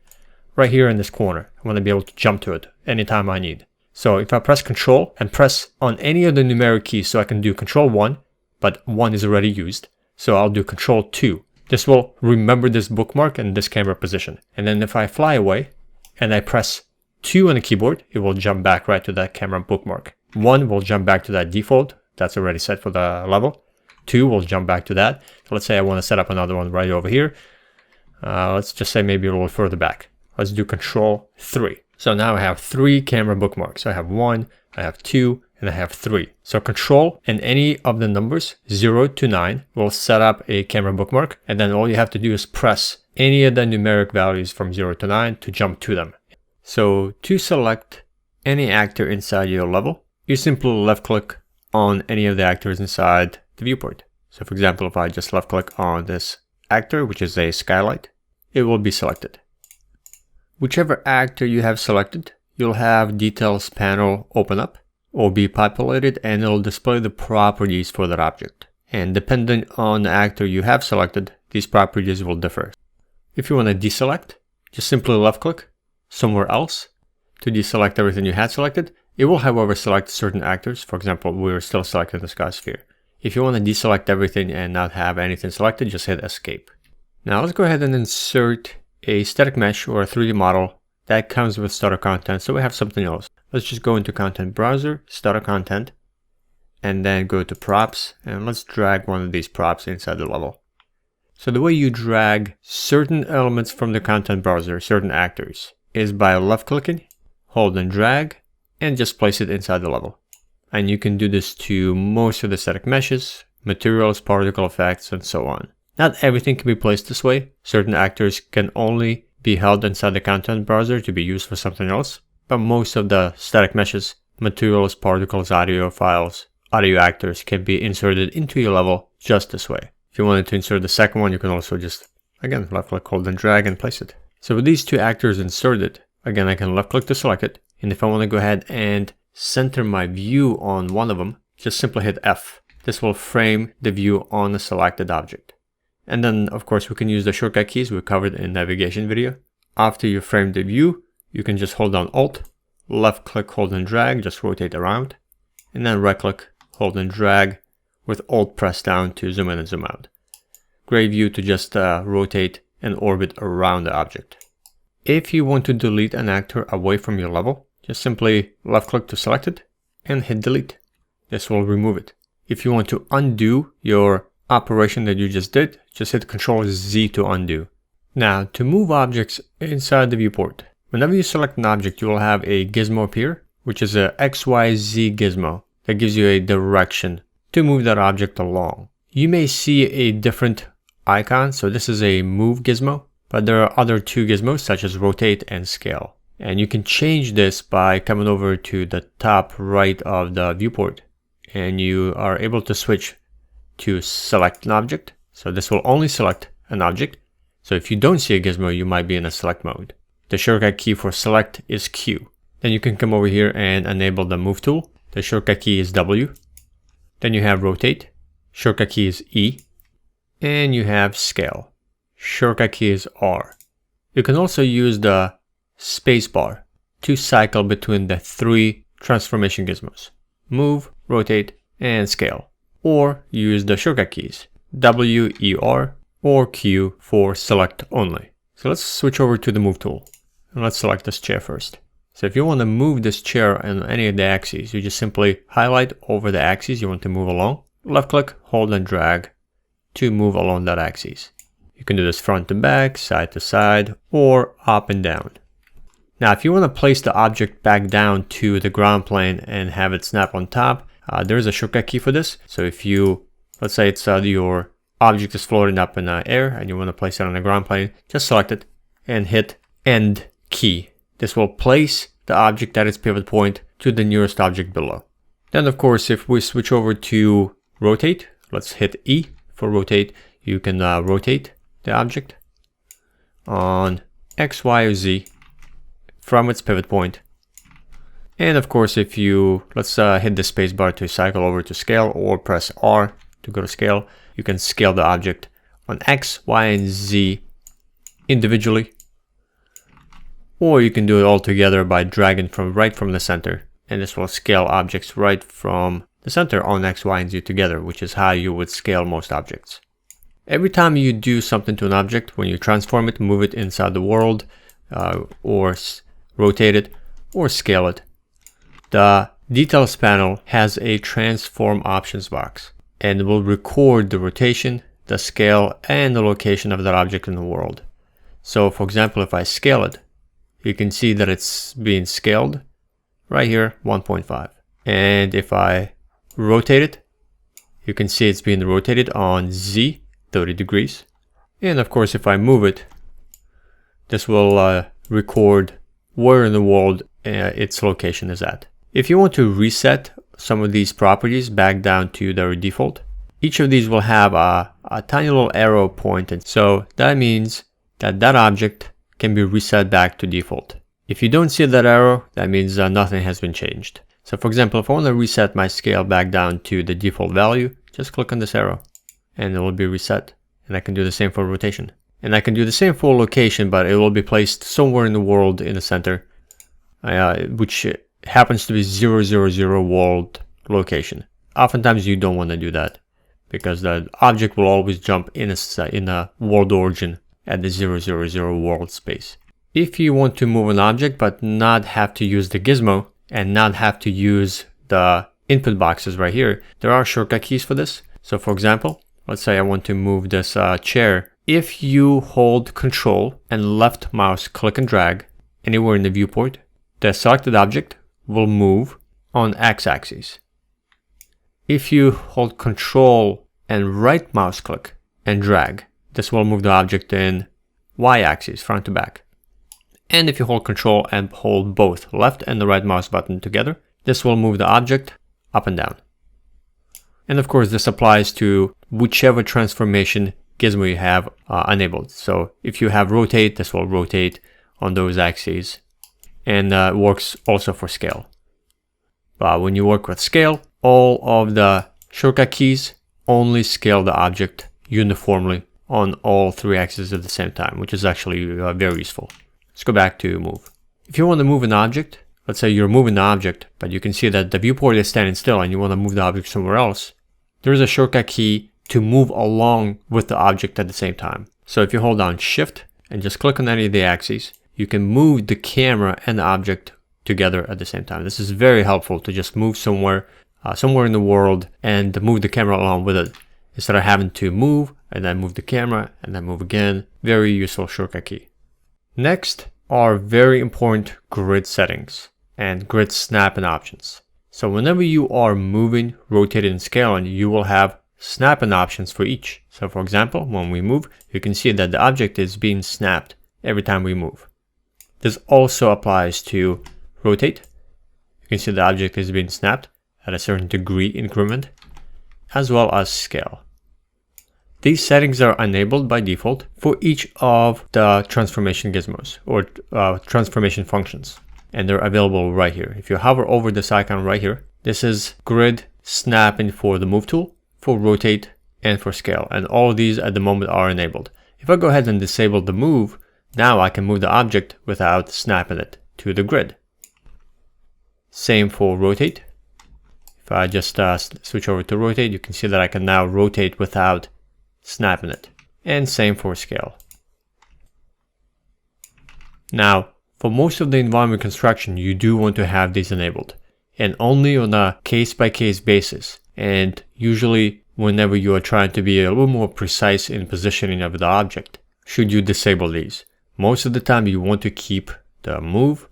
right here in this corner. I want to be able to jump to it anytime I need. So if I press Control and press on any of the numeric keys, so I can do Control 1, but 1 is already used. So I'll do Control 2. This will remember this bookmark and this camera position. And then if I fly away and I press 2 on the keyboard, it will jump back right to that camera bookmark. 1 will jump back to that default. That's already set for the level. 2 will jump back to that. So let's say I want to set up another one right over here. Let's just say maybe a little further back. Let's do Control 3. So now I have 3 camera bookmarks. I have 1, I have 2, and I have 3. So Control and any of the numbers 0 to 9 will set up a camera bookmark. And then all you have to do is press any of the numeric values from 0 to 9 to jump to them. So to select any actor inside your level, you simply left click on any of the actors inside the viewport. So for example, if I just left click on this actor, which is a skylight, it will be selected. Whichever actor you have selected, you'll have details panel open up or be populated, and it'll display the properties for that object. And depending on the actor you have selected, these properties will differ. If you want to deselect, just simply left click somewhere else to deselect everything you had selected. It will, however, select certain actors. For example, we're still selecting the sky sphere. If you want to deselect everything and not have anything selected, just hit escape. Now let's go ahead and insert a static mesh or a 3D model that comes with starter content, so we have something else. Let's just go into content browser, starter content, and then go to props, and let's drag one of these props inside the level. So the way you drag certain elements from the content browser, certain actors, is by left clicking, hold and drag, and just place it inside the level. And you can do this to most of the static meshes, materials, particle effects, and so on. Not everything can be placed this way. Certain actors can only be held inside the content browser to be used for something else. But most of the static meshes, materials, particles, audio files, audio actors can be inserted into your level just this way. If you wanted to insert the second one, you can also just, again, left click, hold and drag and place it. So with these two actors inserted, again, I can left click to select it. And if I want to go ahead and center my view on one of them, just simply hit F. This will frame the view on the selected object. And then, of course, we can use the shortcut keys we covered in navigation video. After you frame the view, you can just hold down Alt, left click, hold and drag, just rotate around, and then right click, hold and drag with Alt pressed down to zoom in and zoom out. Great view to just rotate and orbit around the object. If you want to delete an actor away from your level, just simply left click to select it and hit delete. This will remove it. If you want to undo your operation that you just did, just hit Ctrl-Z to undo. Now, to move objects inside the viewport, whenever you select an object, you will have a gizmo appear, which is a XYZ gizmo that gives you a direction to move that object along. You may see a different icon, so this is a move gizmo, but there are other two gizmos such as rotate and scale. And you can change this by coming over to the top right of the viewport, and you are able to switch to select an object. So this will only select an object. So if you don't see a gizmo, you might be in a select mode. The shortcut key for select is Q. Then you can come over here and enable the move tool. The shortcut key is W. Then you have rotate. Shortcut key is E. And you have scale. Shortcut key is R. You can also use the space bar to cycle between the three transformation gizmos: move, rotate, and scale. Or use the shortcut keys W, E, R, or Q for select only. So let's switch over to the move tool. And let's select this chair first. So if you want to move this chair on any of the axes, you just simply highlight over the axis you want to move along. Left click, hold and drag to move along that axis. You can do this front to back, side to side, or up and down. Now, if you want to place the object back down to the ground plane and have it snap on top, there's a shortcut key for this. So if you, let's say it's your object is floating up in the air and you want to place it on the ground plane, just select it and hit End key. This will place the object at its pivot point to the nearest object below. Then, of course, if we switch over to rotate, let's hit E for rotate. You can rotate the object on X, Y, or Z from its pivot point. And of course, if you, let's hit the space bar to cycle over to scale, or press R to go to scale, you can scale the object on X, Y, and Z individually. Or you can do it all together by dragging right from the center. And this will scale objects right from the center on X, Y, and Z together, which is how you would scale most objects. Every time you do something to an object, when you transform it, move it inside the world, or rotate it, or scale it, the details panel has a transform options box and will record the rotation, the scale, and the location of that object in the world. So for example, if I scale it, you can see that it's being scaled right here, 1.5. And if I rotate it, you can see it's being rotated on Z, 30 degrees. And of course, if I move it, this will record where in the world its location is at. If you want to reset some of these properties back down to their default, each of these will have a tiny little arrow pointed. So that means that that object can be reset back to default. If you don't see that arrow, that means nothing has been changed. So for example, if I want to reset my scale back down to the default value, just click on this arrow and it will be reset. And I can do the same for rotation. And I can do the same for location, but it will be placed somewhere in the world in the center, which happens to be 000 world location. Oftentimes you don't want to do that because the object will always jump in a world origin at the 000 world space. If you want to move an object but not have to use the gizmo and not have to use the input boxes right here, there are shortcut keys for this. So for example, let's say I want to move this chair. If you hold Control and left mouse click and drag anywhere in the viewport, the selected object will move on X-axis. If you hold Control and right mouse click and drag, this will move the object in Y-axis, front to back. And if you hold Control and hold both left and the right mouse button together, this will move the object up and down. And of course, this applies to whichever transformation gizmo you have enabled. So if you have rotate, this will rotate on those axes, and works also for scale. But when you work with scale, all of the shortcut keys only scale the object uniformly on all three axes at the same time, which is actually very useful. Let's go back to move. If you want to move an object, let's say you're moving the object, but you can see that the viewport is standing still and you want to move the object somewhere else, there's a shortcut key to move along with the object at the same time. So if you hold down Shift and just click on any of the axes, you can move the camera and the object together at the same time. This is very helpful to just move somewhere somewhere in the world and move the camera along with it, instead of having to move and then move the camera and then move again. Very useful shortcut key. Next are very important grid settings and grid snapping options. So whenever you are moving, rotating, and scaling, you will have snapping options for each. So for example, when we move, you can see that the object is being snapped every time we move. This also applies to rotate. You can see the object is being snapped at a certain degree increment, as well as scale. These settings are enabled by default for each of the transformation gizmos or transformation functions, and they're available right here. If you hover over this icon right here, this is grid snapping for the move tool, for rotate, and for scale, and all of these at the moment are enabled. If I go ahead and disable the move, now I can move the object without snapping it to the grid. Same for rotate. If I just switch over to rotate, you can see that I can now rotate without snapping it. And same for scale. Now, for most of the environment construction, you do want to have these enabled, and only on a case-by-case basis. And usually, whenever you are trying to be a little more precise in positioning of the object, should you disable these. Most of the time, you want to keep the move,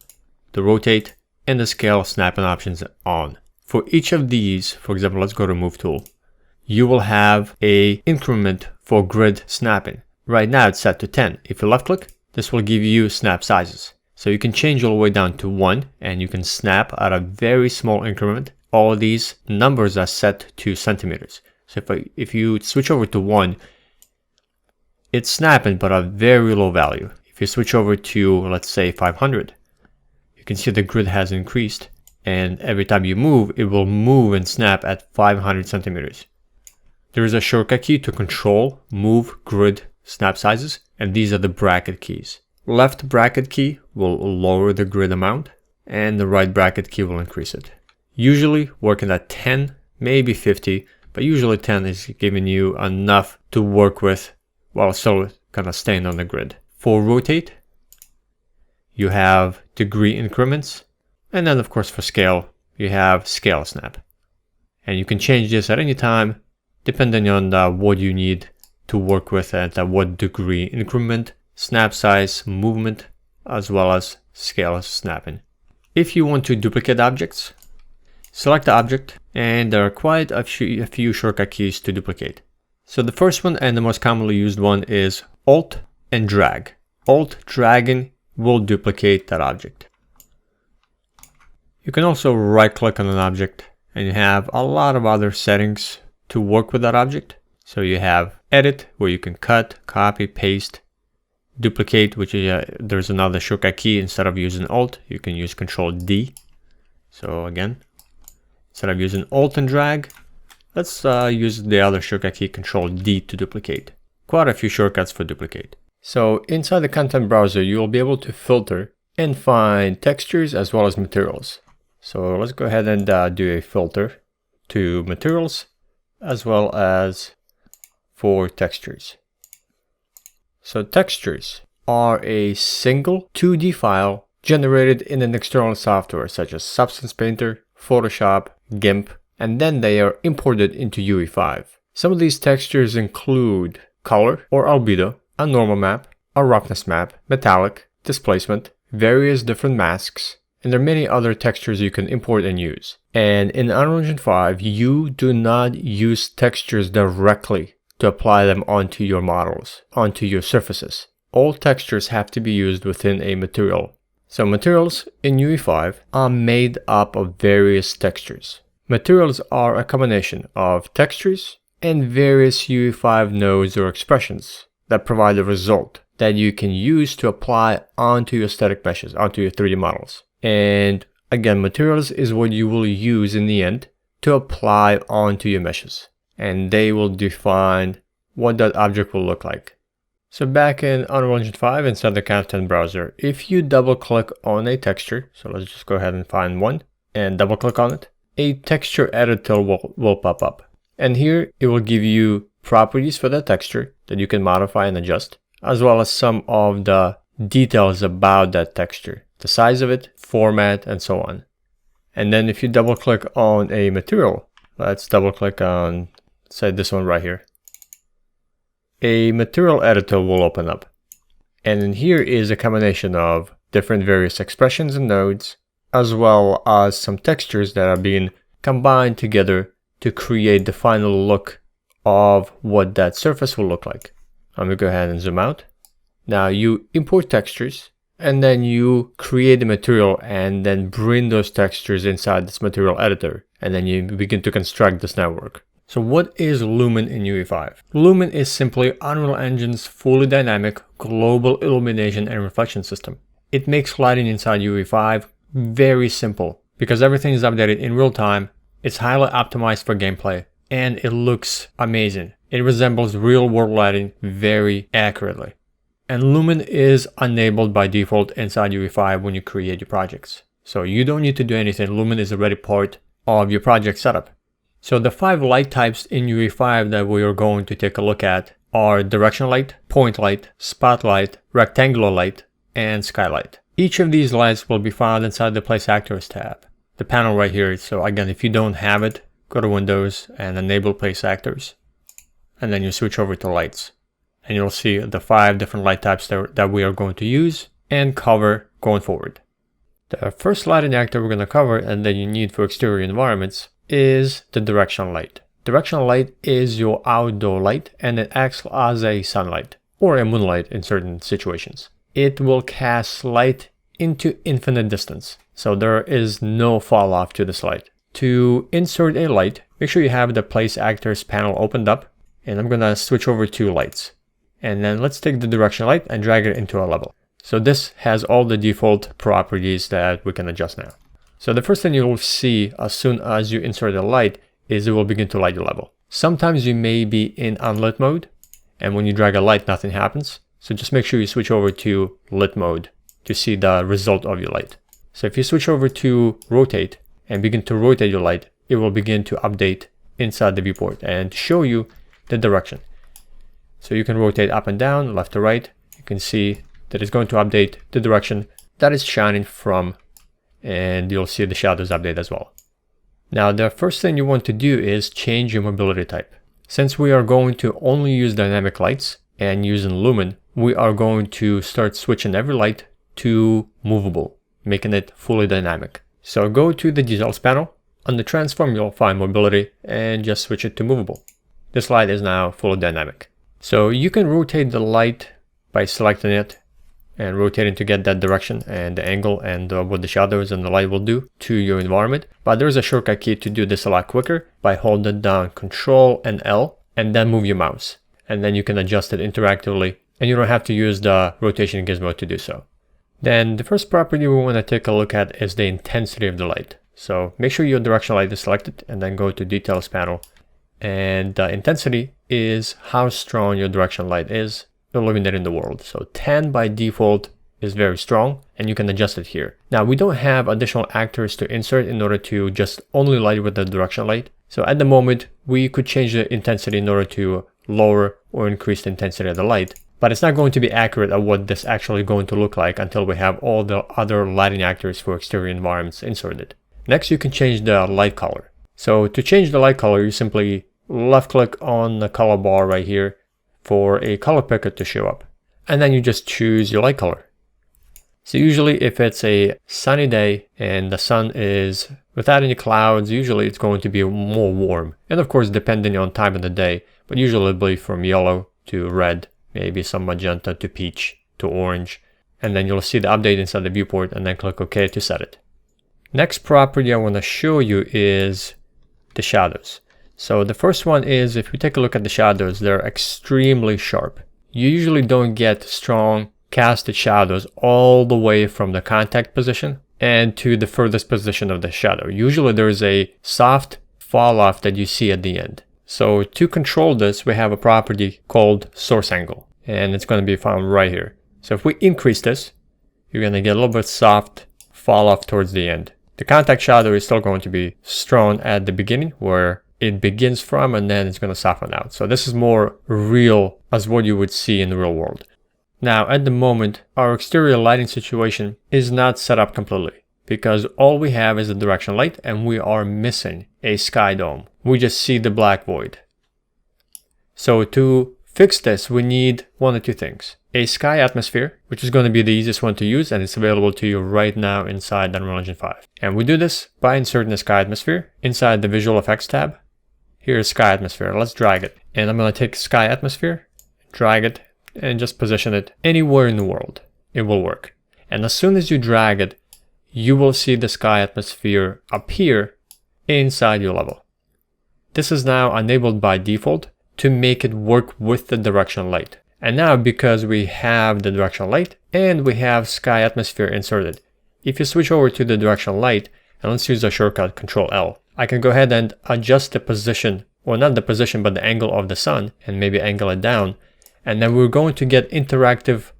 the rotate, and the scale snapping options on. For each of these, for example, let's go to move tool. You will have a increment for grid snapping. Right now it's set to 10. If you left click, this will give you snap sizes. So you can change all the way down to 1 and you can snap at a very small increment. All of these numbers are set to centimeters. So if you switch over to 1, it's snapping but a very low value. If you switch over to, let's say, 500, you can see the grid has increased, and every time you move, it will move and snap at 500 centimeters. There is a shortcut key to control move grid snap sizes, and these are the bracket keys. Left bracket key will lower the grid amount, and the right bracket key will increase it. Usually working at 10, maybe 50, but usually 10 is giving you enough to work with while still kind of staying on the grid. For rotate, you have degree increments, and then of course for scale, you have scale snap. And you can change this at any time, depending on what you need to work with at what degree increment, snap size, movement, as well as scale snapping. If you want to duplicate objects, select the object, and there are quite a few shortcut keys to duplicate. So the first one and the most commonly used one is Alt and drag. Alt dragging will duplicate that object. You can also right click on an object and you have a lot of other settings to work with that object. So you have edit, where you can cut, copy, paste, duplicate, which is there's another shortcut key. Instead of using Alt, you can use Control D. So again, instead of using Alt and drag, let's use the other shortcut key, Control D, to duplicate. Quite a few shortcuts for duplicate. So inside the content browser, you will be able to filter and find textures as well as materials. So let's go ahead and do a filter to materials as well as for textures. So textures are a single 2D file generated in an external software such as Substance Painter, Photoshop, GIMP, and then they are imported into UE5. Some of these textures include color or albedo, a normal map, a roughness map, metallic, displacement, various different masks, and there are many other textures you can import and use. And in Unreal Engine 5, you do not use textures directly to apply them onto your models, onto your surfaces. All textures have to be used within a material. So materials in UE5 are made up of various textures. Materials are a combination of textures and various UE5 nodes or expressions that provide a result that you can use to apply onto your static meshes, onto your 3D models. And again, materials is what you will use in the end to apply onto your meshes. And they will define what that object will look like. So back in Unreal Engine 5 inside the content browser, if you double click on a texture, so let's just go ahead and find one and double click on it, a texture editor will pop up. And here it will give you properties for that texture that you can modify and adjust, as well as some of the details about that texture, the size of it, format, and so on. And then if you double click on a material, let's double click on, say this one right here, a material editor will open up. And in here is a combination of different various expressions and nodes, as well as some textures that are being combined together to create the final look of what that surface will look like. I'm gonna go ahead and zoom out. Now you import textures, and then you create the material and then bring those textures inside this material editor, and then you begin to construct this network. So what is Lumen in UE5? Lumen is simply Unreal Engine's fully dynamic global illumination and reflection system. It makes lighting inside UE5 very simple because everything is updated in real time, it's highly optimized for gameplay, and it looks amazing. It resembles real-world lighting very accurately. And Lumen is enabled by default inside UE5 when you create your projects. So you don't need to do anything. Lumen is already part of your project setup. So the 5 light types in UE5 that we are going to take a look at are direction light, point light, spotlight, rectangular light, and skylight. Each of these lights will be found inside the Place Actors tab, the panel right here. So again, if you don't have it, go to Windows and enable Place Actors, and then you switch over to lights. And you'll see the 5 different light types that we are going to use and cover going forward. The first lighting actor we're going to cover and that you need for exterior environments is the directional light. Directional light is your outdoor light, and it acts as a sunlight or a moonlight in certain situations. It will cast light into infinite distance, so there is no fall off to this light. To insert a light, make sure you have the Place Actors panel opened up, and I'm going to switch over to lights. And then let's take the directional light and drag it into a level. So this has all the default properties that we can adjust now. So the first thing you will see as soon as you insert a light is it will begin to light your level. Sometimes you may be in unlit mode, and when you drag a light, nothing happens. So just make sure you switch over to lit mode to see the result of your light. So if you switch over to rotate and begin to rotate your light, it will begin to update inside the viewport and show you the direction. So you can rotate up and down, left to right. You can see that it's going to update the direction that is shining from, and you'll see the shadows update as well. Now, the first thing you want to do is change your mobility type. Since we are going to only use dynamic lights and using Lumen, we are going to start switching every light to movable, making it fully dynamic. So go to the details panel. On the transform, you'll find mobility and just switch it to movable. This light is now fully dynamic. So you can rotate the light by selecting it and rotating to get that direction and the angle and what the shadows and the light will do to your environment. But there's a shortcut key to do this a lot quicker by holding down Control and L and then move your mouse. And then you can adjust it interactively, and you don't have to use the rotation gizmo to do so. Then the first property we want to take a look at is the intensity of the light. So make sure your directional light is selected and then go to details panel. And the intensity is how strong your directional light is illuminating the world. So 10 by default is very strong, and you can adjust it here. Now, we don't have additional actors to insert in order to just only light with the directional light. So at the moment, we could change the intensity in order to lower or increase the intensity of the light. But it's not going to be accurate at what this actually going to look like until we have all the other lighting actors for exterior environments inserted. Next, you can change the light color. So to change the light color, you simply left click on the color bar right here for a color picker to show up. And then you just choose your light color. So usually if it's a sunny day and the sun is without any clouds, usually it's going to be more warm. And of course, depending on time of the day, but usually it'll be from yellow to red, maybe some magenta to peach to orange. And then you'll see the update inside the viewport and then click OK to set it. Next property I want to show you is the shadows. So the first one is, if we take a look at the shadows, they're extremely sharp. You usually don't get strong casted shadows all the way from the contact position and to the furthest position of the shadow. Usually there's a soft fall off that you see at the end. So to control this, we have a property called source angle, and it's going to be found right here. So if we increase this, you're going to get a little bit soft fall off towards the end. The contact shadow is still going to be strong at the beginning where it begins from, and then it's going to soften out. So this is more real as what you would see in the real world. Now, at the moment, our exterior lighting situation is not set up completely. because all we have is a direction light and we are missing a sky dome. We just see the black void. So to fix this, we need one or two things. A sky atmosphere, which is going to be the easiest one to use, and it's available to you right now inside Unreal Engine 5. And we do this by inserting a sky atmosphere inside the visual effects tab. Here's sky atmosphere. Let's drag it. And I'm going to take sky atmosphere, drag it, and just position it anywhere in the world. It will work. And as soon as you drag it, you will see the sky atmosphere appear inside your level. This is now enabled by default to make it work with the directional light. And now, because we have the directional light and we have sky atmosphere inserted, if you switch over to the directional light, and let's use the shortcut Control L, I can go ahead and adjust the position, or not the position, but the angle of the sun, and maybe angle it down. And then we're going to get interactive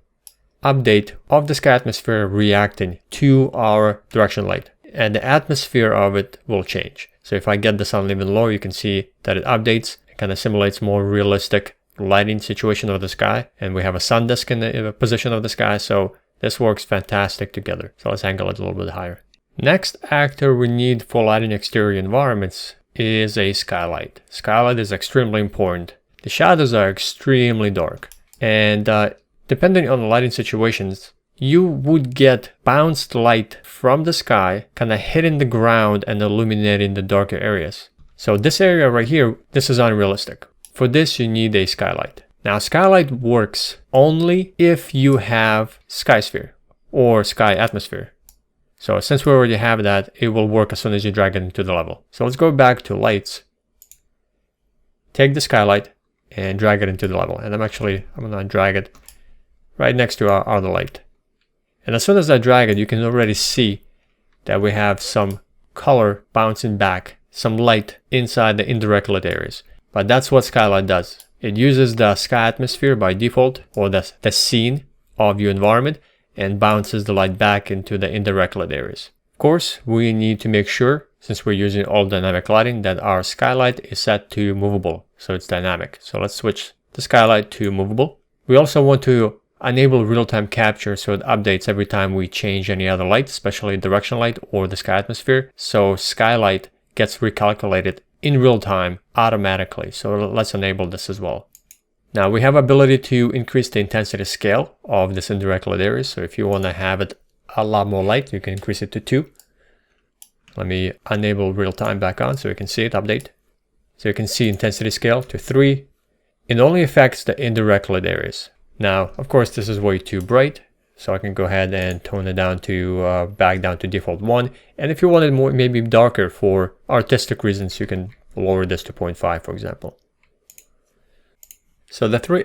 update of the sky atmosphere reacting to our directional light. And the atmosphere of it will change. So if I get the sun even lower, you can see that it updates. It kind of simulates more realistic lighting situation of the sky. And we have a sun disk in the position of the sky. So this works fantastic together. So let's angle it a little bit higher. Next actor we need for lighting exterior environments is a skylight. Skylight is extremely important. The shadows are extremely dark. And depending on the lighting situations, you would get bounced light from the sky kind of hitting the ground and illuminating the darker areas. So this area right here, this is unrealistic. For this, you need a skylight. Now, skylight works only if you have sky sphere or sky atmosphere. So since we already have that, it will work as soon as you drag it into the level. So let's go back to lights. Take the skylight and drag it into the level. And I'm going to drag it right next to our other light. And as soon as I drag it, you can already see that we have some color bouncing back, some light inside the indirect lit areas. But that's what skylight does. It uses the sky atmosphere by default, or the scene of your environment, and bounces the light back into the indirect lit areas. Of course, we need to make sure, since we're using all dynamic lighting, that our skylight is set to movable, so it's dynamic. So let's switch the skylight to movable. We also want to enable real-time capture, so it updates every time we change any other light, especially directional light or the sky atmosphere. So skylight gets recalculated in real time automatically. So let's enable this as well. Now we have ability to increase the intensity scale of this indirect lit area. So if you want to have it a lot more light, you can increase it to 2. Let me enable real time back on so you can see it update. So you can see intensity scale to 3. It only affects the indirect lit areas. Now, of course, this is way too bright, so I can go ahead and tone it down to back down to default 1. And if you want it more, maybe darker for artistic reasons, you can lower this to 0.5, for example. So the three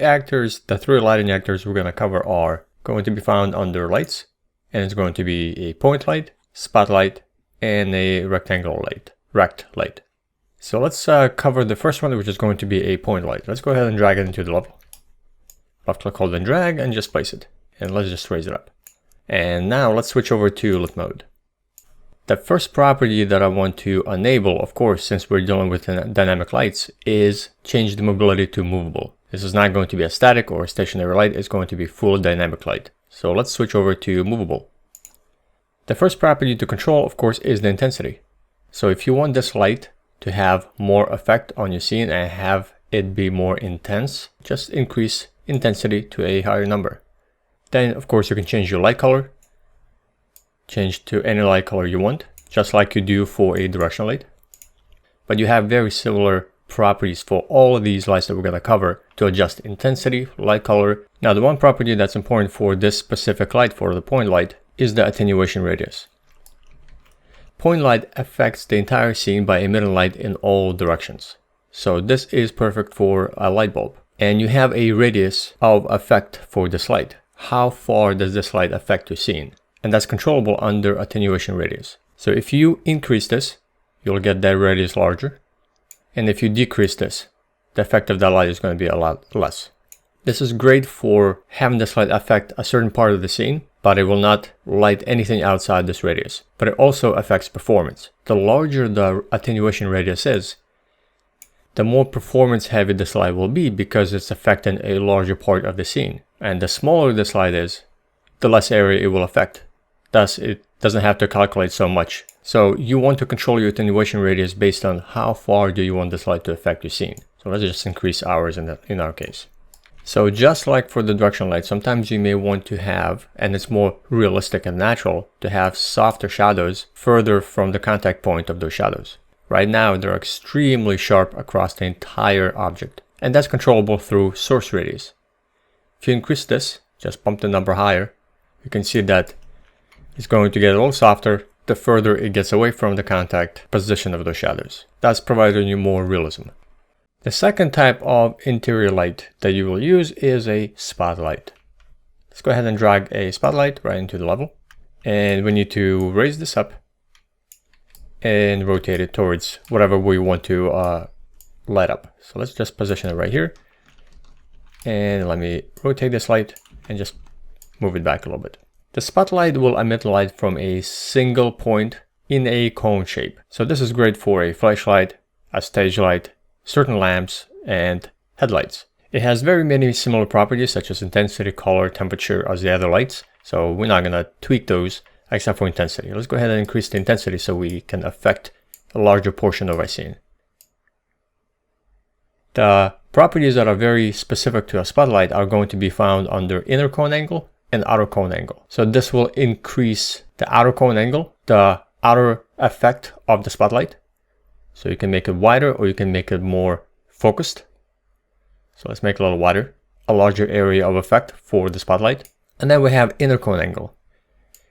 lighting actors we're going to cover are going to be found under lights, and it's going to be a point light, spotlight, and a rectangular light, rect light. So let's cover the first one, which is going to be a point light. Let's go ahead and drag it into the level. Left click, hold and drag, and just place it. And let's just raise it up. And now let's switch over to lit mode. The first property that I want to enable, of course, since we're dealing with dynamic lights, is change the mobility to movable. This is not going to be a static or a stationary light, it's going to be full dynamic light. So let's switch over to movable. The first property to control, of course, is the intensity. So if you want this light to have more effect on your scene and have it be more intense, just increase intensity to a higher number. Then, of course, you can change your light color. Change to any light color you want, just like you do for a directional light. But you have very similar properties for all of these lights that we're going to cover to adjust intensity, light color. Now, the one property that's important for this specific light, for the point light, is the attenuation radius. Point light affects the entire scene by emitting light in all directions. So this is perfect for a light bulb. And you have a radius of effect for this light. How far does this light affect your scene? And that's controllable under attenuation radius. So if you increase this, you'll get that radius larger. And if you decrease this, the effect of that light is going to be a lot less. This is great for having this light affect a certain part of the scene, but it will not light anything outside this radius. But it also affects performance. The larger the attenuation radius is, the more performance heavy this light will be because it's affecting a larger part of the scene. And the smaller this light is, the less area it will affect. Thus, it doesn't have to calculate so much. So you want to control your attenuation radius based on how far do you want this light to affect your scene. So let's just increase hours in our case. So just like for the directional light, sometimes you may want to have, and it's more realistic and natural, to have softer shadows further from the contact point of those shadows. Right now, they're extremely sharp across the entire object, and that's controllable through source radius. If you increase this, just bump the number higher, you can see that it's going to get a little softer the further it gets away from the contact position of those shadows. That's providing you more realism. The second type of interior light that you will use is a spotlight. Let's go ahead and drag a spotlight right into the level. And we need to raise this up and rotate it towards whatever we want to light up. So let's just position it right here. And let me rotate this light and just move it back a little bit. The spotlight will emit light from a single point in a cone shape. So this is great for a flashlight, a stage light, certain lamps, and headlights. It has very many similar properties such as intensity, color, temperature as the other lights. So we're not going to tweak those except for intensity. Let's go ahead and increase the intensity so we can affect a larger portion of our scene. The properties that are very specific to a spotlight are going to be found under inner cone angle and outer cone angle. So this will increase the outer cone angle, the outer effect of the spotlight. So you can make it wider or you can make it more focused. So let's make it a little wider, a larger area of effect for the spotlight. And then we have inner cone angle.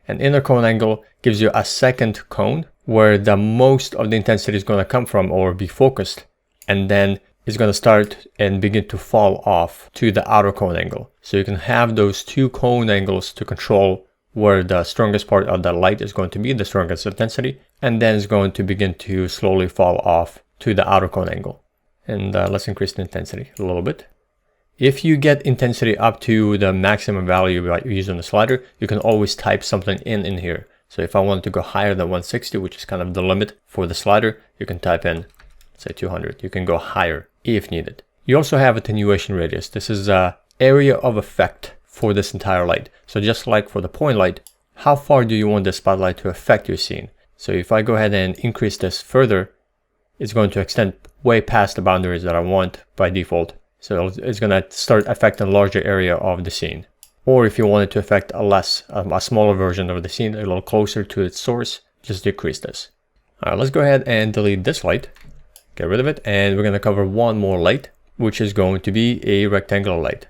And inner cone angle gives you a second cone where the most of the intensity is going to come from or be focused. And then it's going to start and begin to fall off to the outer cone angle. So you can have those two cone angles to control where the strongest part of the light is going to be, the strongest intensity, and then it's going to begin to slowly fall off to the outer cone angle. And let's increase the intensity a little bit. If you get intensity up to the maximum value that you use on the slider, you can always type something in here. So if I want to go higher than 160, which is kind of the limit for the slider, you can type in, say 200. You can go higher if needed. You also have attenuation radius. This is the area of effect for this entire light. So just like for the point light, how far do you want the spotlight to affect your scene? So if I go ahead and increase this further, it's going to extend way past the boundaries that I want by default. So it's going to start affecting a larger area of the scene. Or if you want it to affect a smaller version of the scene, a little closer to its source, just decrease this. All right, let's go ahead and delete this light, get rid of it. And we're going to cover one more light, which is going to be a rectangular light.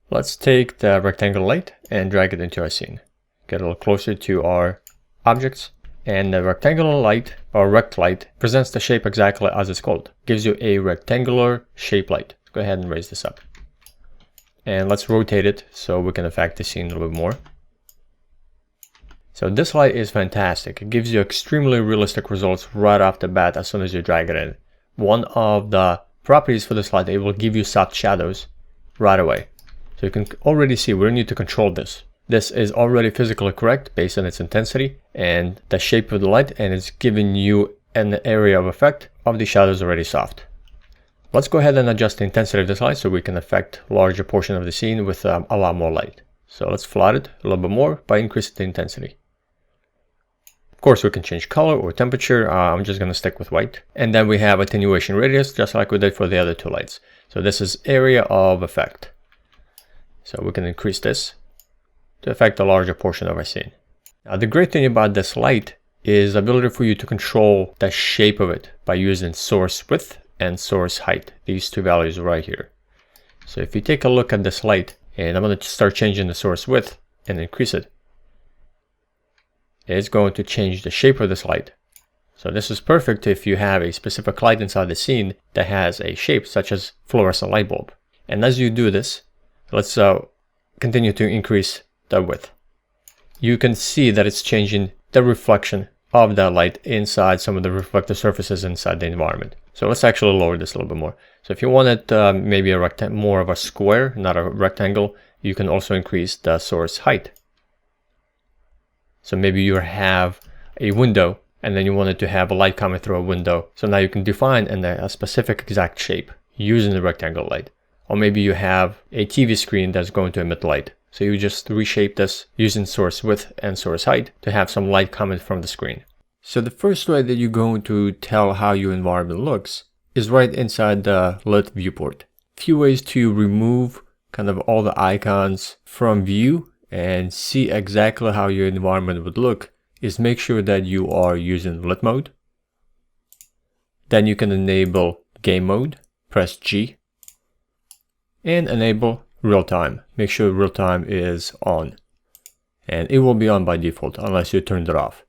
Let's take the rectangular light and drag it into our scene. Get a little closer to our objects. And the rectangular light, or rect light, presents the shape exactly as it's called. Gives you a rectangular shape light. Go ahead and raise this up. And let's rotate it so we can affect the scene a little bit more. So this light is fantastic. It gives you extremely realistic results right off the bat as soon as you drag it in. One of the properties for this light, it will give you soft shadows right away. So you can already see we need to control this. This is already physically correct based on its intensity and the shape of the light, and it's giving you an area of effect of the shadows already soft. Let's go ahead and adjust the intensity of this light so we can affect a larger portion of the scene with a lot more light. So let's flood it a little bit more by increasing the intensity. Of course, we can change color or temperature. I'm just going to stick with white. And then we have attenuation radius, just like we did for the other two lights. So this is area of effect. So we can increase this to affect a larger portion of our scene. Now, the great thing about this light is the ability for you to control the shape of it by using source width and source height, these two values right here. So if you take a look at this light, and I'm going to start changing the source width and increase it, it's going to change the shape of this light. So this is perfect if you have a specific light inside the scene that has a shape such as fluorescent light bulb. And as you do this, let's continue to increase the width. You can see that it's changing the reflection of that light inside some of the reflective surfaces inside the environment. So let's actually lower this a little bit more. So if you want it maybe a more of a square, not a rectangle, you can also increase the source height. So maybe you have a window and then you wanted to have a light coming through a window. So now you can define a specific exact shape using the rectangle light. Or maybe you have a TV screen that's going to emit light. So you just reshape this using source width and source height to have some light coming from the screen. So the first way that you're going to tell how your environment looks is right inside the lit viewport. Few ways to remove kind of all the icons from view and see exactly how your environment would look is make sure that you are using lit mode. Then you can enable game mode, press G, and enable real time. Make sure real time is on, and it will be on by default unless you turned it off.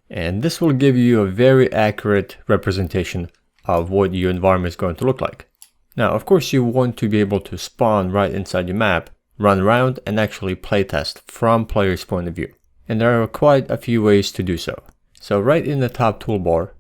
And this will give you a very accurate representation of what your environment is going to look like. Now, of course, you want to be able to spawn right inside your map, run around, and actually playtest from player's point of view. And there are quite a few ways to do so. So right in the top toolbar,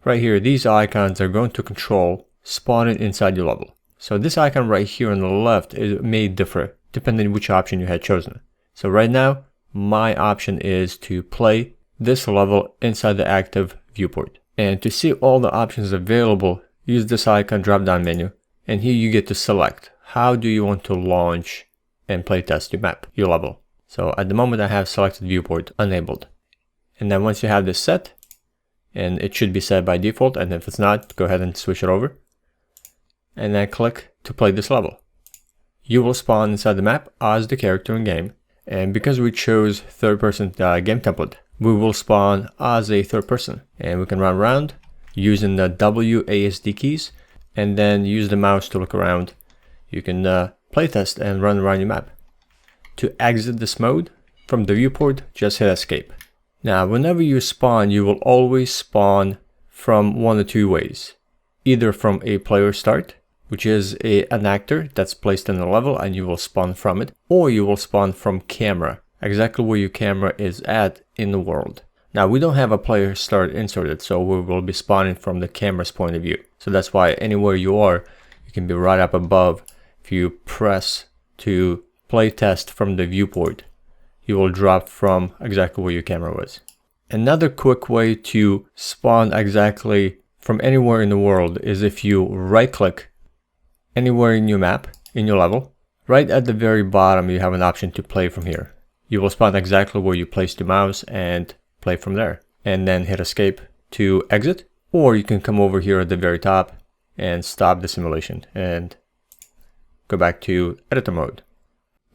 right here, these icons are going to control spawning inside your level. So this icon right here on the left may differ depending on which option you had chosen. So right now, my option is to play this level inside the active viewport. And to see all the options available, use this icon drop-down menu, and here you get to select how do you want to launch and playtest your map, your level. So at the moment I have selected viewport enabled. And then once you have this set, and it should be set by default, and if it's not, go ahead and switch it over. And then click to play this level. You will spawn inside the map as the character in game. And because we chose third-person game template, we will spawn as a third person, and we can run around using the WASD keys and then use the mouse to look around. You can playtest and run around your map. To exit this mode from the viewport, just hit escape. Now, whenever you spawn, you will always spawn from one of two ways. Either from a player start, which is an actor that's placed in the level and you will spawn from it, or you will spawn from camera, exactly where your camera is at in the world. Now, we don't have a player start inserted, so we will be spawning from the camera's point of view. So that's why anywhere you are, you can be right up above. If you press to play test from the viewport, you will drop from exactly where your camera was. Another quick way to spawn exactly from anywhere in the world is if you right click anywhere in your map, in your level, right at the very bottom you have an option to play from here. You will spawn exactly where you placed your mouse and play from there. And then hit escape to exit, or you can come over here at the very top and stop the simulation and go back to editor mode.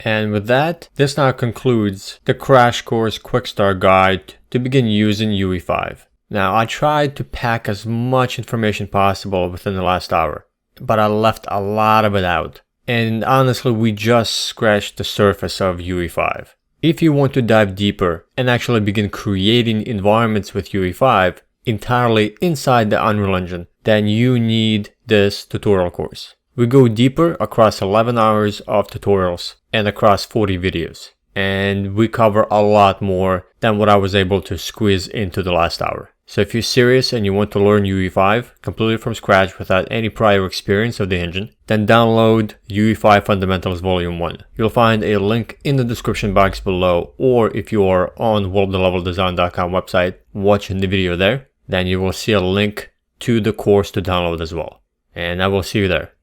And with that, this now concludes the crash course quick start guide to begin using UE5. Now, I tried to pack as much information possible within the last hour, but I left a lot of it out. And honestly, we just scratched the surface of UE5. If you want to dive deeper and actually begin creating environments with UE5 entirely inside the Unreal Engine, then you need this tutorial course. We go deeper across 11 hours of tutorials and across 40 videos. And we cover a lot more than what I was able to squeeze into the last hour. So if you're serious and you want to learn UE5 completely from scratch without any prior experience of the engine, then download UE5 Fundamentals Vol.1. You'll find a link in the description box below, or if you are on worldofleveldesign.com website watching the video there, then you will see a link to the course to download as well. And I will see you there.